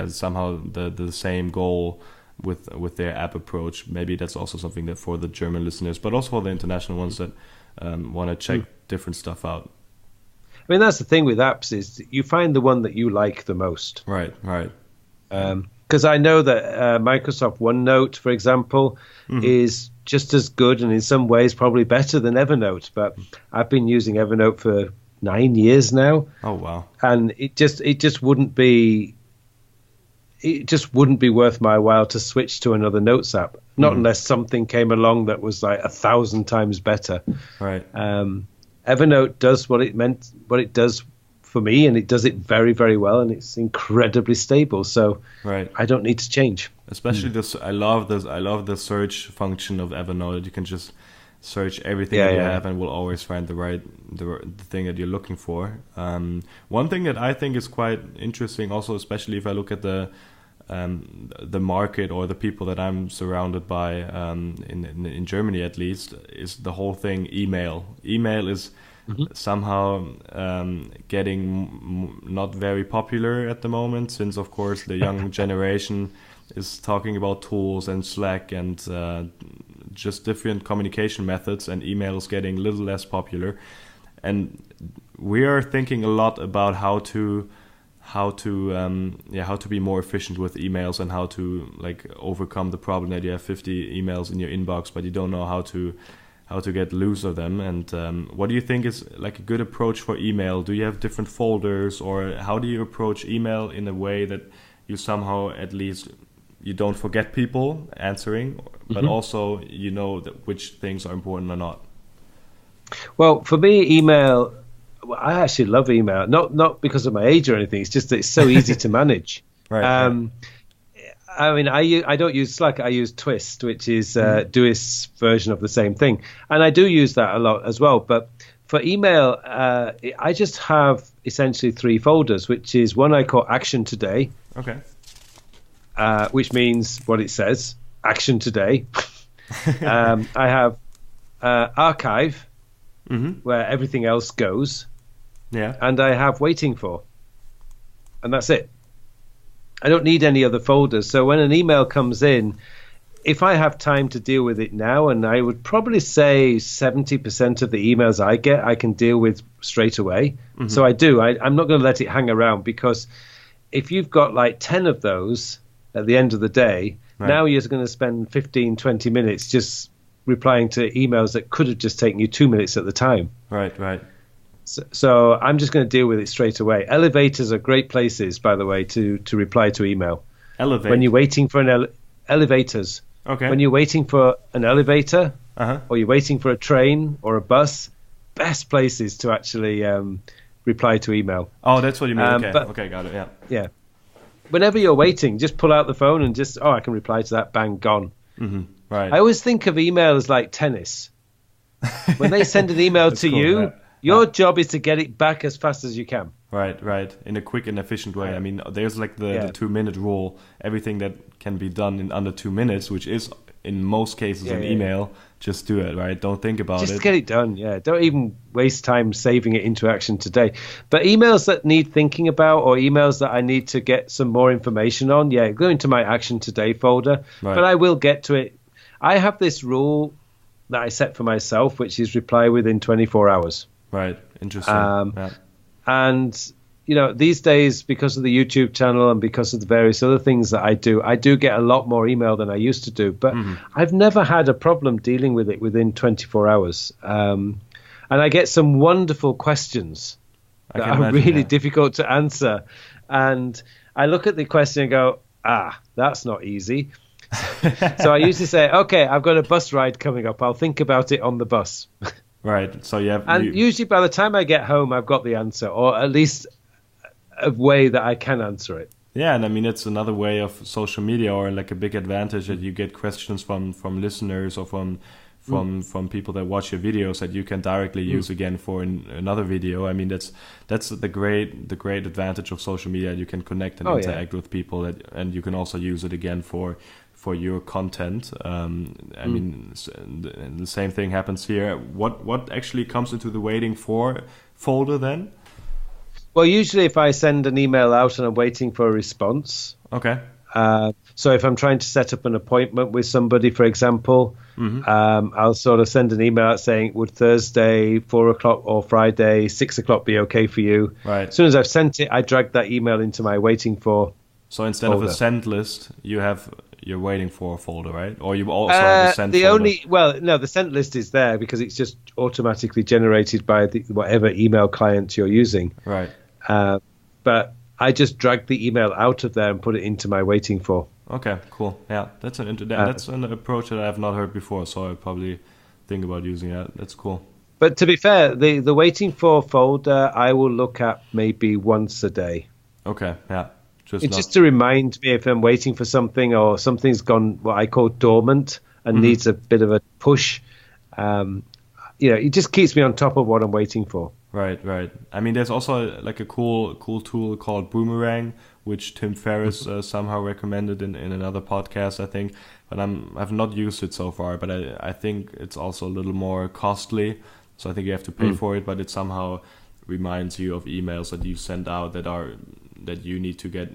somehow the same goal with their app approach. Maybe that's also something that for the German listeners, but also for the international ones that want to check different stuff out. I mean, that's the thing with apps, is you find the one that you like the most. Right. Because I know that Microsoft OneNote, for example, is just as good, and in some ways probably better than Evernote. But I've been using Evernote for 9 years now. Oh wow! And it just wouldn't be worth my while to switch to another Notes app, not unless something came along that was like 1,000 times better. Right. Evernote does what it does for me, and it does it very, very well, and it's incredibly stable. So I don't need to change. Especially this, I love the search function of Evernote. You can just search everything that you have, and will always find the thing that you're looking for. One thing that I think is quite interesting, also especially if I look at the market or the people that I'm surrounded by in Germany at least, is the whole thing email. Email is somehow getting not very popular at the moment, since of course the young generation is talking about tools and Slack and just different communication methods, and email is getting a little less popular. And we are thinking a lot about how to be more efficient with emails, and how to like overcome the problem that you have 50 emails in your inbox but you don't know how to get loose of them. And what do you think is like a good approach for email? Do you have different folders, or how do you approach email in a way that you somehow at least you don't forget people answering, but also you know that which things are important or not? Well, for me, email, I actually love email, not because of my age or anything. It's just that it's so easy to manage. Right. I mean, I don't use Slack. I use Twist, which is Doist's version of the same thing, and I do use that a lot as well. But for email, I just have essentially 3 folders, which is one I call Action Today. Okay. Which means what it says, Action Today. I have Archive, where everything else goes. Yeah. And I have Waiting For. And that's it. I don't need any other folders. So when an email comes in, if I have time to deal with it now, and I would probably say 70% of the emails I get, I can deal with straight away. So I do. I'm not going to let it hang around, because if you've got like 10 of those at the end of the day, now you're going to spend 15, 20 minutes just replying to emails that could have just taken you 2 minutes at the time. Right. So I'm just going to deal with it straight away. Elevators are great places, by the way, to reply to email. Elevate. When you're waiting for elevators. Okay. When you're waiting for an elevator, or you're waiting for a train or a bus, best places to actually reply to email. Oh, that's what you mean. Okay. Okay, got it. Yeah. Whenever you're waiting, just pull out the phone and just, I can reply to that, bang, gone. Right. I always think of email as like tennis. When they send an email to cool, you, your job is to get it back as fast as you can. Right. In a quick and efficient way. I mean, there's like the 2-minute rule. Everything that can be done in under 2 minutes, which is in most cases an email, just do it, right? Don't think about it. Just get it done, Don't even waste time saving it into Action Today. But emails that need thinking about, or emails that I need to get some more information on, go into my Action Today folder. Right. But I will get to it. I have this rule that I set for myself, which is reply within 24 hours. Right. Interesting. And these days, because of the YouTube channel and because of the various other things that I do get a lot more email than I used to do. But I've never had a problem dealing with it within 24 hours. And I get some wonderful questions that are really difficult to answer. And I look at the question and go, that's not easy. So I usually say, okay, I've got a bus ride coming up. I'll think about it on the bus. Right. So usually by the time I get home, I've got the answer, or at least a way that I can answer it. Yeah, and I mean, it's another way of social media, or like a big advantage that you get questions from listeners or from people that watch your videos that you can directly use again for another video. I mean, that's the great advantage of social media. You can connect and interact with people, and you can also use it again for your content. I mean, the same thing happens here. What actually comes into the waiting for folder then? Well, usually if I send an email out and I'm waiting for a response. Okay. So if I'm trying to set up an appointment with somebody, for example, I'll sort of send an email out saying, would Thursday 4 o'clock or Friday 6 o'clock be okay for you? Right. As soon as I've sent it, I drag that email into my waiting for. So instead of a send list, you have your waiting for folder, right? Or you also have a send folder? The sent list is there because it's just automatically generated by whatever email client you're using. Right. But I just drag the email out of there and put it into my waiting for. Okay, cool. Yeah, that's an approach that I have not heard before, so I'll probably think about using that. That's cool. But to be fair, the waiting for folder I will look at maybe once a day. Okay, yeah. Just to remind me if I'm waiting for something or something's gone what I call dormant and needs a bit of a push. It just keeps me on top of what I'm waiting for. Right. I mean, there's also like a cool tool called Boomerang, which Tim Ferriss somehow recommended in another podcast, I think. But I've not used it so far. But I think it's also a little more costly, so I think you have to pay for it. But it somehow reminds you of emails that you sent out that you need to get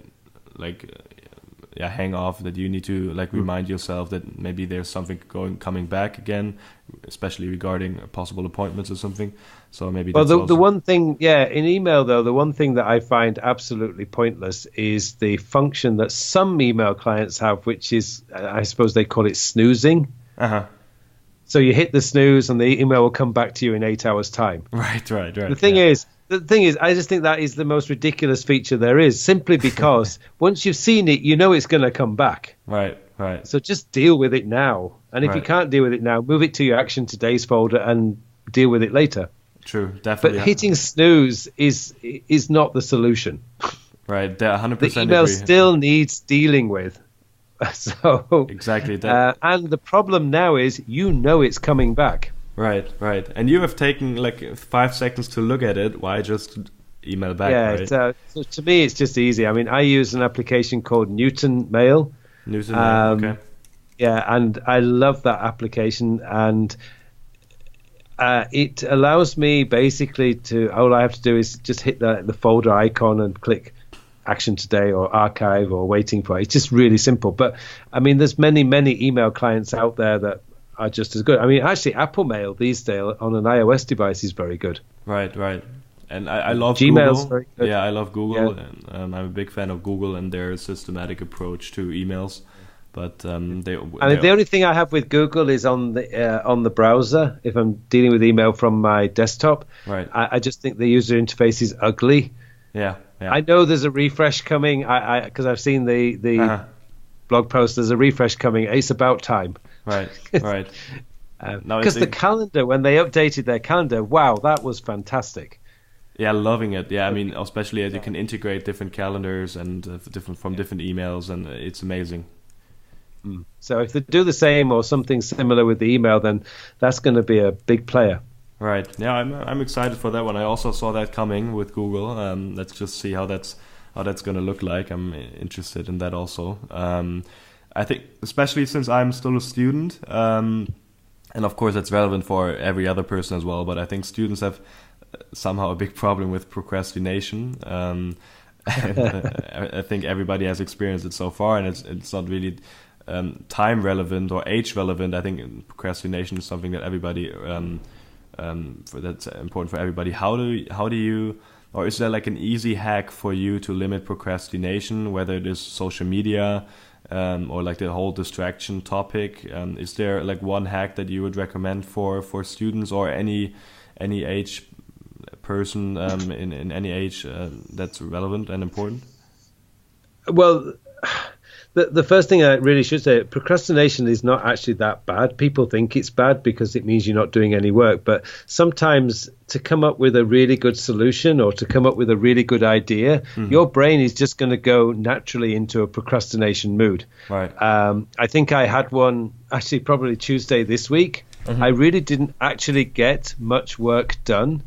hang off, that you need to remind yourself that maybe there's something coming back again, especially regarding possible appointments or something. So maybe the one thing, in email though, the one thing that I find absolutely pointless is the function that some email clients have, which is, I suppose they call it snoozing. So you hit the snooze and the email will come back to you in 8 hours time. Right. The thing is, I just think that is the most ridiculous feature there is, simply because once you've seen it, you know it's going to come back. Right. So just deal with it now. And if you can't deal with it now, move it to your Action Today's folder and deal with it later. True, definitely. But hitting snooze is not the solution. Right, 100% the email agree. Still needs dealing with. So exactly. And the problem now is it's coming back. Right. And you have taken 5 seconds to look at it. Why just email back? Yeah, right? So to me, it's just easy. I mean, I use an application called Newton Mail. Okay. Yeah, and I love that application. And it allows me basically all I have to do is just hit the folder icon and click Action Today or Archive or Waiting for. It's just really simple. But, I mean, there's many email clients out there that are just as good. I mean, actually, Apple Mail these days on an iOS device is very good. Right. And I love Gmail's Google. Very good. Yeah, I love Google. Yeah. And I'm a big fan of Google and their systematic approach to emails. But the only thing I have with Google is on the browser. If I'm dealing with email from my desktop, right. I just think the user interface is ugly. Yeah. I know there's a refresh coming. Because I've seen the blog post. There's a refresh coming. It's about time. Right. Because the calendar, when they updated their calendar, wow, that was fantastic. Yeah, loving it. Yeah, I mean, especially as you can integrate different calendars and different emails, and it's amazing. So if they do the same or something similar with the email, then that's going to be a big player. Right. Yeah, I'm excited for that one. I also saw that coming with Google. Let's just see how that's going to look like. I'm interested in that also. I think, especially since I'm still a student, and of course that's relevant for every other person as well. But I think students have somehow a big problem with procrastination. And I think everybody has experienced it so far, and it's not really time relevant or age relevant. I think procrastination is something that everybody that's important for everybody. How do you, or is there an easy hack for you to limit procrastination, whether it is social media or the whole distraction topic? Is there one hack that you would recommend for students or any age person in any age that's relevant and important? Well, the first thing I really should say, procrastination is not actually that bad. People think it's bad because it means you're not doing any work. But sometimes to come up with a really good solution or to come up with a really good idea, your brain is just going to go naturally into a procrastination mood. Right. I think I had one actually probably Tuesday this week. I really didn't actually get much work done.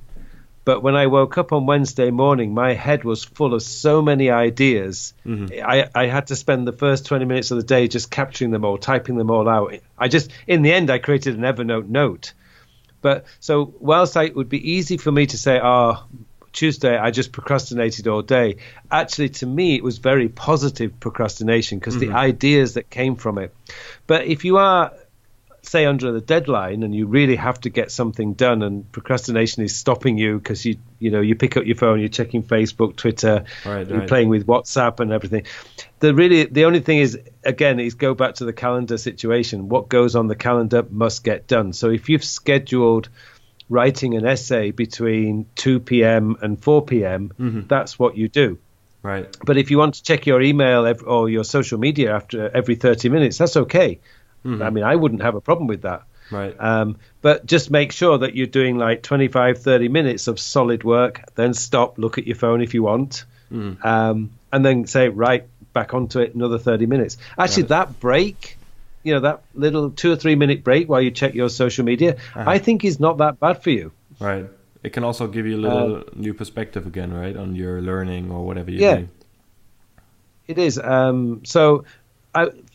But when I woke up on Wednesday morning, my head was full of so many ideas. I had to spend the first 20 minutes of the day just capturing them all, typing them all out. In the end, I created an Evernote note. But so whilst it would be easy for me to say, Tuesday, I just procrastinated all day. Actually, to me, it was very positive procrastination because the ideas that came from it. But if you are, say, under the deadline and you really have to get something done and procrastination is stopping you because you pick up your phone, you're checking Facebook, Twitter, you're playing with WhatsApp and everything. The only thing is, again, is go back to the calendar situation. What goes on the calendar must get done. So if you've scheduled writing an essay between 2 p.m. and 4 p.m., that's what you do. Right. But if you want to check your email or your social media after every 30 minutes, that's okay. I mean, I wouldn't have a problem with that. Right. But just make sure that you're doing like 25, 30 minutes of solid work, then stop, look at your phone if you want, and then say, right, back onto it, another 30 minutes. Actually, that break, that little 2 or 3 minute break while you check your social media, I think is not that bad for you. Right. It can also give you a little new perspective again, right, on your learning or whatever you're doing. It is.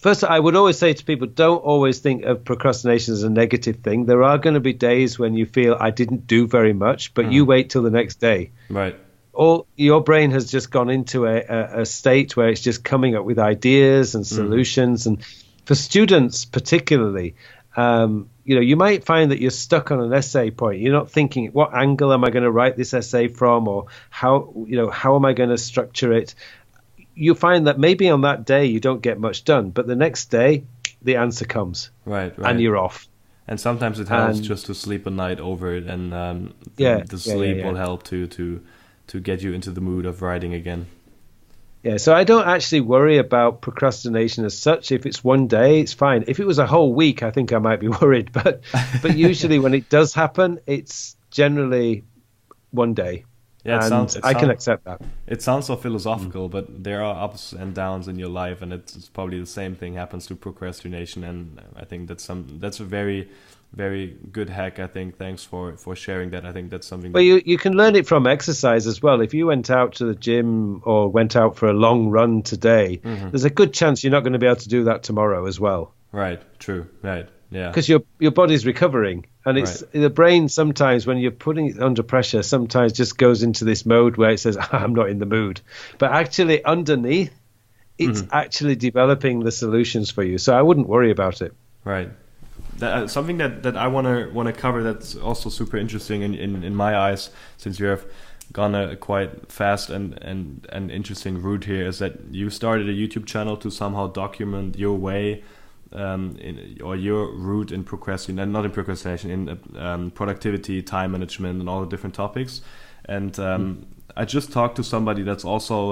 First, I would always say to people, don't always think of procrastination as a negative thing. There are going to be days when you feel I didn't do very much, but you wait till the next day. Right. Or your brain has just gone into a state where it's just coming up with ideas and solutions. And for students particularly, you might find that you're stuck on an essay point. You're not thinking, what angle am I going to write this essay from, or how am I going to structure it? You find that maybe on that day you don't get much done, but the next day the answer comes, right. And you're off. And sometimes it helps just to sleep a night over it, and the sleep will help to get you into the mood of writing again. Yeah, so I don't actually worry about procrastination as such. If it's one day, it's fine. If it was a whole week, I think I might be worried. But usually when it does happen, it's generally one day. Yeah, I can accept that. It sounds so philosophical, but there are ups and downs in your life, and it's probably the same thing happens to procrastination. And I think that's a very, very good hack. I think. Thanks for sharing that. I think that's something. Well, you can learn it from exercise as well. If you went out to the gym or went out for a long run today, there's a good chance you're not going to be able to do that tomorrow as well. Right. True. Right. Yeah. Because your body's recovering, and it's the brain sometimes when you're putting it under pressure, sometimes just goes into this mode where it says, I'm not in the mood. But actually underneath, it's actually developing the solutions for you. So I wouldn't worry about it. Right. Something that I want to cover that's also super interesting in my eyes, since you have gone a quite fast and interesting route here, is that you started a YouTube channel to somehow document your way or your route in procrastination, not in procrastination, in productivity, time management, and all the different topics. And I just talked to somebody that's also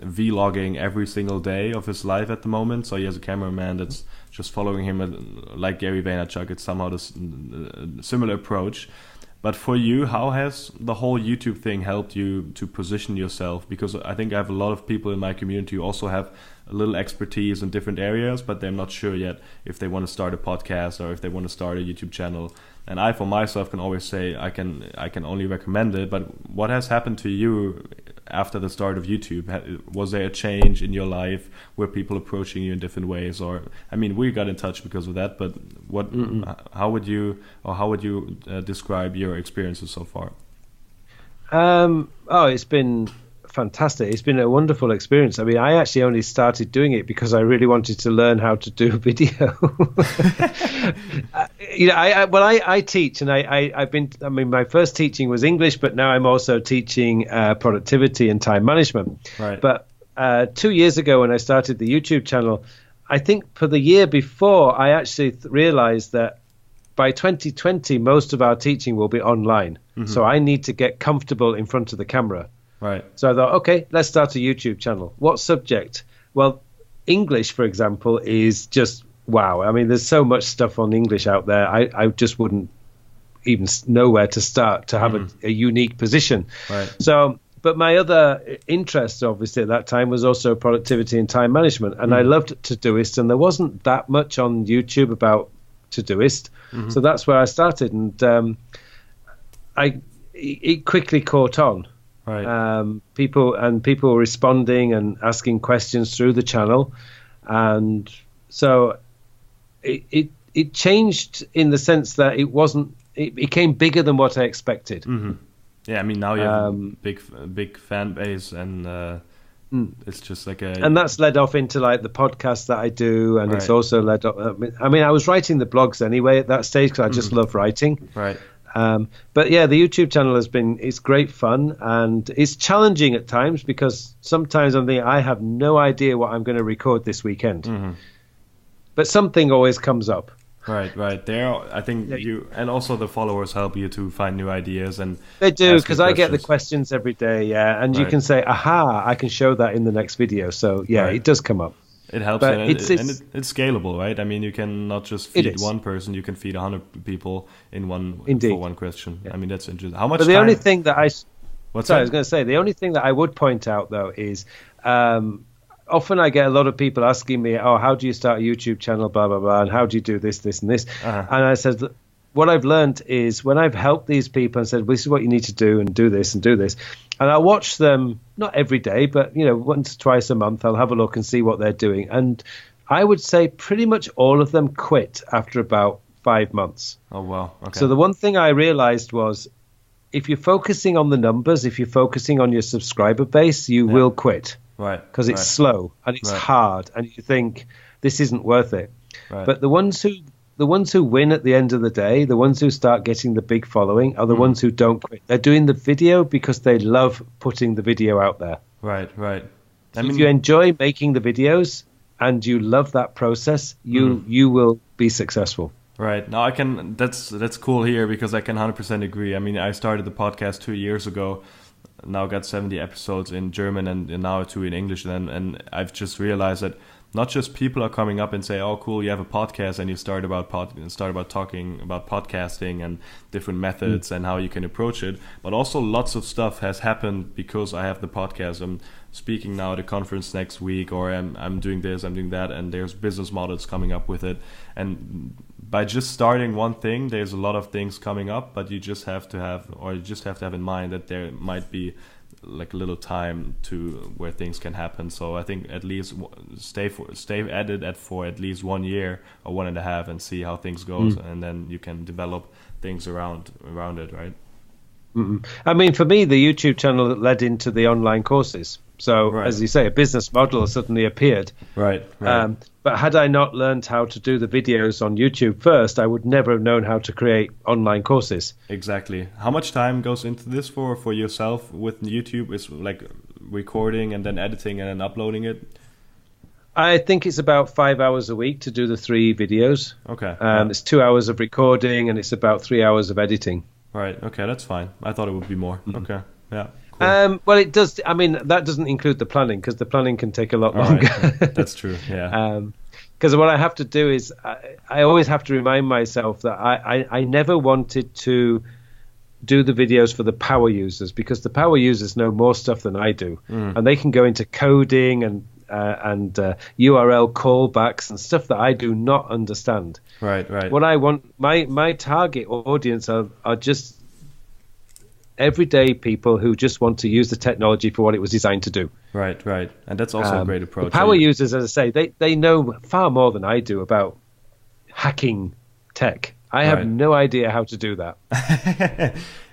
vlogging every single day of his life at the moment. So he has a cameraman that's just following him, like Gary Vaynerchuk. It's somehow this similar approach. But for you, how has the whole YouTube thing helped you to position yourself? Because I think I have a lot of people in my community who also have a little expertise in different areas, but they're not sure yet if they want to start a podcast or if they want to start a YouTube channel. And I, for myself, can always say I can only recommend it. But what has happened to you after the start of YouTube? Was there a change in your life? Were people approaching you in different ways? Or, I mean, we got in touch because of that. But what? How would you describe your experiences so far? It's been fantastic. It's been a wonderful experience. I mean, I actually only started doing it because I really wanted to learn how to do video. I teach, and I've been. I mean, my first teaching was English, but now I'm also teaching productivity and time management. Right. But 2 years ago, when I started the YouTube channel, I think for the year before, I actually realized that by 2020, most of our teaching will be online. So I need to get comfortable in front of the camera. Right. So I thought, okay, let's start a YouTube channel. What subject? Well, English, for example, is just wow. I mean, there's so much stuff on English out there. I just wouldn't even know where to start to have a unique position. Right. So, but my other interest, obviously, at that time was also productivity and time management. And I loved Todoist, and there wasn't that much on YouTube about Todoist. So that's where I started. And it quickly caught on. Right. People were responding and asking questions through the channel. And so it changed in the sense that it became bigger than what I expected. Yeah, I mean, now you have a big fan base, and it's just like and that's led off into like the podcast that I do, and it's also led up. I mean, I was writing the blogs anyway at that stage because I just love writing. Right. But yeah, the YouTube channel it's great fun, and it's challenging at times because sometimes I'm thinking I have no idea what I'm going to record this weekend, but something always comes up. Right. There, I think you and also the followers help you to find new ideas, and they do because I get the questions every day. Yeah, and you can say, "Aha! I can show that in the next video." So yeah, it does come up. It helps, but and it's scalable, right? I mean, you can not just feed one person; you can feed 100 people for one question. Yeah. I mean, that's interesting. How much? But the only thing that I was going to say, the only thing that I would point out though is. Often I get a lot of people asking me, oh, how do you start a YouTube channel, blah, blah, blah, and how do you do this, this, and this? And I said, what I've learned is when I've helped these people and said, well, this is what you need to do and do this, and I watch them, not every day, but, once, twice a month, I'll have a look and see what they're doing. And I would say pretty much all of them quit after about 5 months. Oh, wow. Okay. So the one thing I realized was if you're focusing on the numbers, if you're focusing on your subscriber base, you will quit. Right. Because it's slow and it's hard, and you think this isn't worth it. Right. But the ones who win at the end of the day, the ones who start getting the big following, are the ones who don't quit. They're doing the video because they love putting the video out there. Right. I mean, if you enjoy making the videos and you love that process, you will be successful. Right. Now that's cool here because I can 100% agree. I mean, I started the podcast 2 years ago. Now got 70 episodes in German and now 2 in English, and I've just realized that not just people are coming up and say, "Oh, cool, you have a podcast," and you start about talking about podcasting and different methods and how you can approach it, but also lots of stuff has happened because I have the podcast. I'm speaking now at a conference next week, or I'm doing this, I'm doing that, and there's business models coming up with it. And by just starting one thing, there's a lot of things coming up, but you just have to have in mind that there might be like a little time to where things can happen. So I think at least stay at it for at least 1 year or 1.5 and see how things go, and then you can develop things around it, right? I mean, for me, the YouTube channel led into the online courses. So, as you say, a business model suddenly appeared. Right. But had I not learned how to do the videos on YouTube first, I would never have known how to create online courses. Exactly. How much time goes into this for yourself with YouTube? Is like recording and then editing and then uploading it? I think it's about 5 hours a week to do the 3 videos. Okay. It's 2 hours of recording and it's about 3 hours of editing. Right. Okay, that's fine. I thought it would be more. Okay. Yeah. Cool. Well, it does. I mean, that doesn't include the planning because the planning can take a lot longer. Right. That's true. Yeah. Because what I have to do is I always have to remind myself that I never wanted to do the videos for the power users because the power users know more stuff than I do, and they can go into coding and URL callbacks and stuff that I do not understand. Right. What I want, my target audience are just everyday people who just want to use the technology for what it was designed to do. Right. And that's also a great approach. The power users, as I say, they know far more than I do about hacking tech. I have no idea how to do that.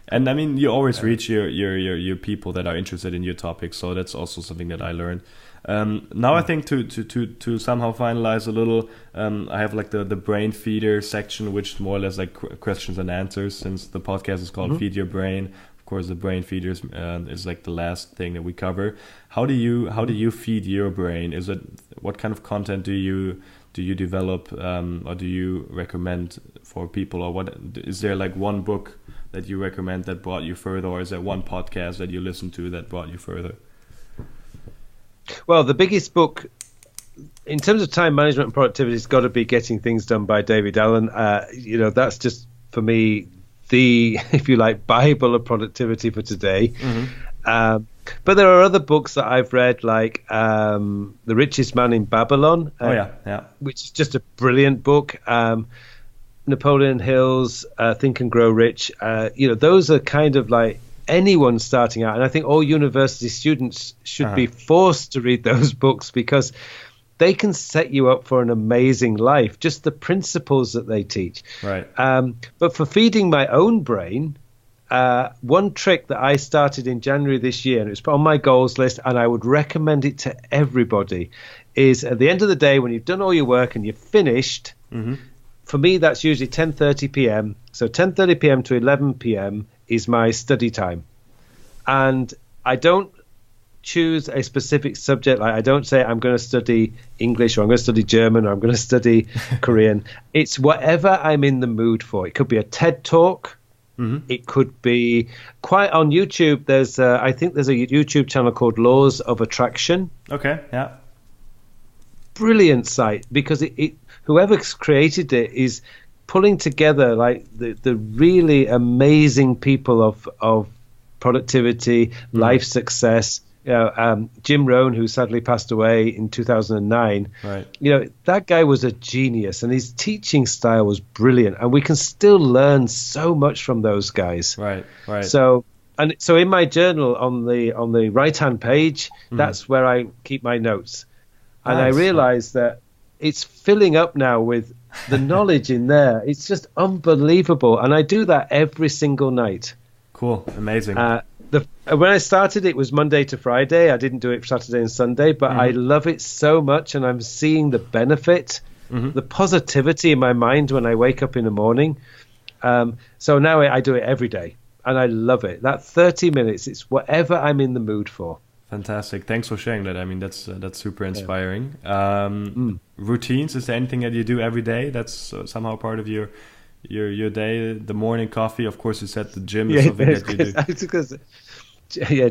And I mean, you always reach your people that are interested in your topic. So that's also something that I learned. Now I think to somehow finalize a little, I have like the brain feeder section, which is more or less like questions and answers, since the podcast is called Feed Your Brain. Of course, the brain feeders is like the last thing that we cover. How do you feed your brain? What kind of content do do you develop, or do you recommend for people, or what is there like one book that you recommend that brought you further, or is there one podcast that you listened to that brought you further? Well, the biggest book in terms of time management and productivity has got to be Getting Things Done by David Allen. That's just for me the, if you like, Bible of productivity for today. Mm-hmm. But there are other books that I've read, like The Richest Man in Babylon, which is just a brilliant book. Napoleon Hill's Think and Grow Rich. Those are kind of like anyone starting out. And I think all university students should be forced to read those books, because they can set you up for an amazing life, just the principles that they teach. Right. But for feeding my own brain, one trick that I started in January this year, and it was put on my goals list, and I would recommend it to everybody, is at the end of the day, when you've done all your work and you're finished, for me, that's usually 10:30 p.m. So 10:30 p.m. to 11 p.m. is my study time. And I don't choose a specific subject. Like, I don't say I'm going to study English, or I'm going to study German, or I'm going to study Korean. It's whatever I'm in the mood for. It could be a TED Talk. It could be quite on YouTube. I think there's a YouTube channel called Laws of Attraction. Okay, yeah. Brilliant site, because whoever's created it is pulling together like the really amazing people of productivity, life success. Jim Rohn, who sadly passed away in 2009. Right. That guy was a genius, and his teaching style was brilliant, and we can still learn so much from those guys. Right. So in my journal on the right hand page, that's where I keep my notes, and I realize that it's filling up now with the knowledge in there. It's just unbelievable, and I do that every single night. Cool, amazing. When I started, it was Monday to Friday. I didn't do it Saturday and Sunday, but I love it so much, and I'm seeing the benefit, the positivity in my mind when I wake up in the morning. So now I do it every day, and I love it. That 30 minutes, it's whatever I'm in the mood for. Fantastic. Thanks for sharing that. I mean, that's super inspiring. Routines, is there anything that you do every day that's somehow part of your day? The morning coffee, of course, you said the gym is something that you do.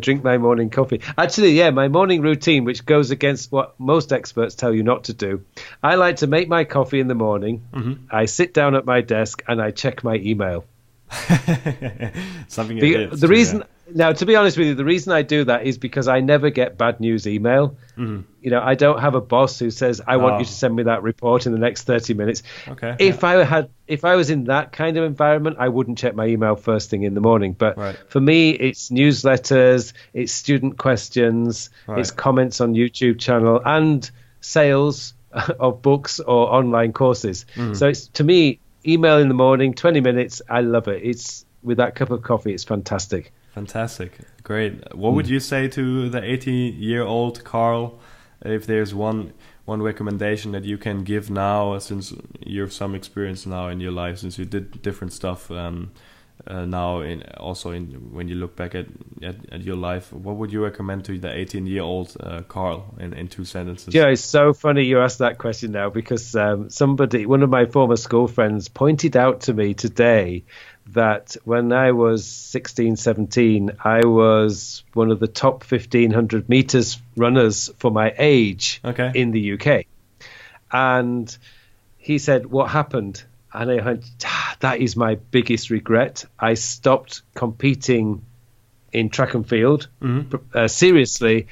Drink my morning coffee. Actually, my morning routine, which goes against what most experts tell you not to do. I like to make my coffee in the morning. I sit down at my desk and I check my email. Something the reason now, to be honest with you, the reason I do that is because I never get bad news email. I don't have a boss who says, I want you to send me that report in the next 30 minutes. Okay. If I was in that kind of environment, I wouldn't check my email first thing in the morning. But for me, it's newsletters, it's student questions, it's comments on YouTube channel, and sales of books or online courses. So it's, to me, email in the morning, 20 minutes. I love it. It's with that cup of coffee. It's fantastic. Fantastic. Great. What would you say to the 80-year-old Carl, if there's one recommendation that you can give now, since you have some experience now in your life, since you did different stuff now, when you look back at your life, what would you recommend to the 18-year-old Carl in 2 sentences? Yeah, it's so funny you asked that question now, because one of my former school friends pointed out to me today that when I was 16, 17, I was one of the top 1,500 meters runners for my age in the UK. And he said, what happened? And I went, that is my biggest regret. I stopped competing in track and field. Seriously,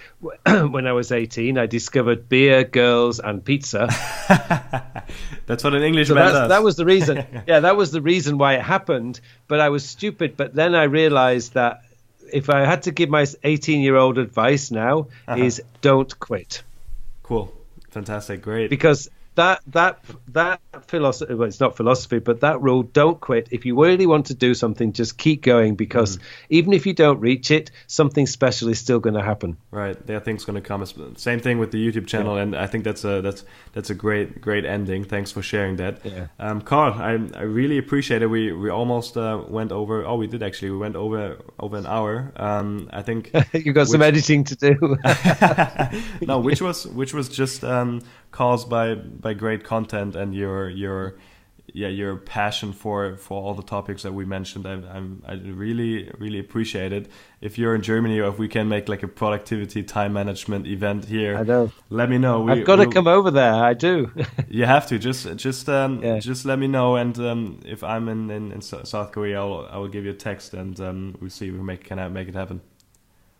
when I was 18, I discovered beer, girls, and pizza. That's what an Englishman does. That was the reason. That was the reason why it happened. But I was stupid. But then I realized that if I had to give my 18-year-old advice now, is don't quit. Cool. Fantastic. Great. Because that philosophy, well, it's not philosophy, but that rule, don't quit. If you really want to do something, just keep going, because even if you don't reach it, something special is still going to happen. Right. There are things going to come. Same thing with the YouTube channel, and I think that's a great ending. Thanks for sharing that. Carl, I really appreciate it. We almost went over. Oh, we did actually. We went over an hour. I think you got some editing to do. No, which was just caused by great content and your passion for all the topics that we mentioned. I really appreciate it. If you're in Germany, or if we can make like a productivity time management event here, I know. Let me know. I've got to come over there. I do. You have to just let me know, and if I'm in South Korea, I will give you a text, and we'll see if we can make it happen.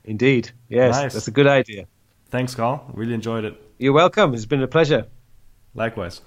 Indeed, yes, nice. That's a good idea. Thanks, Carl. Really enjoyed it. You're welcome. It's been a pleasure. Likewise.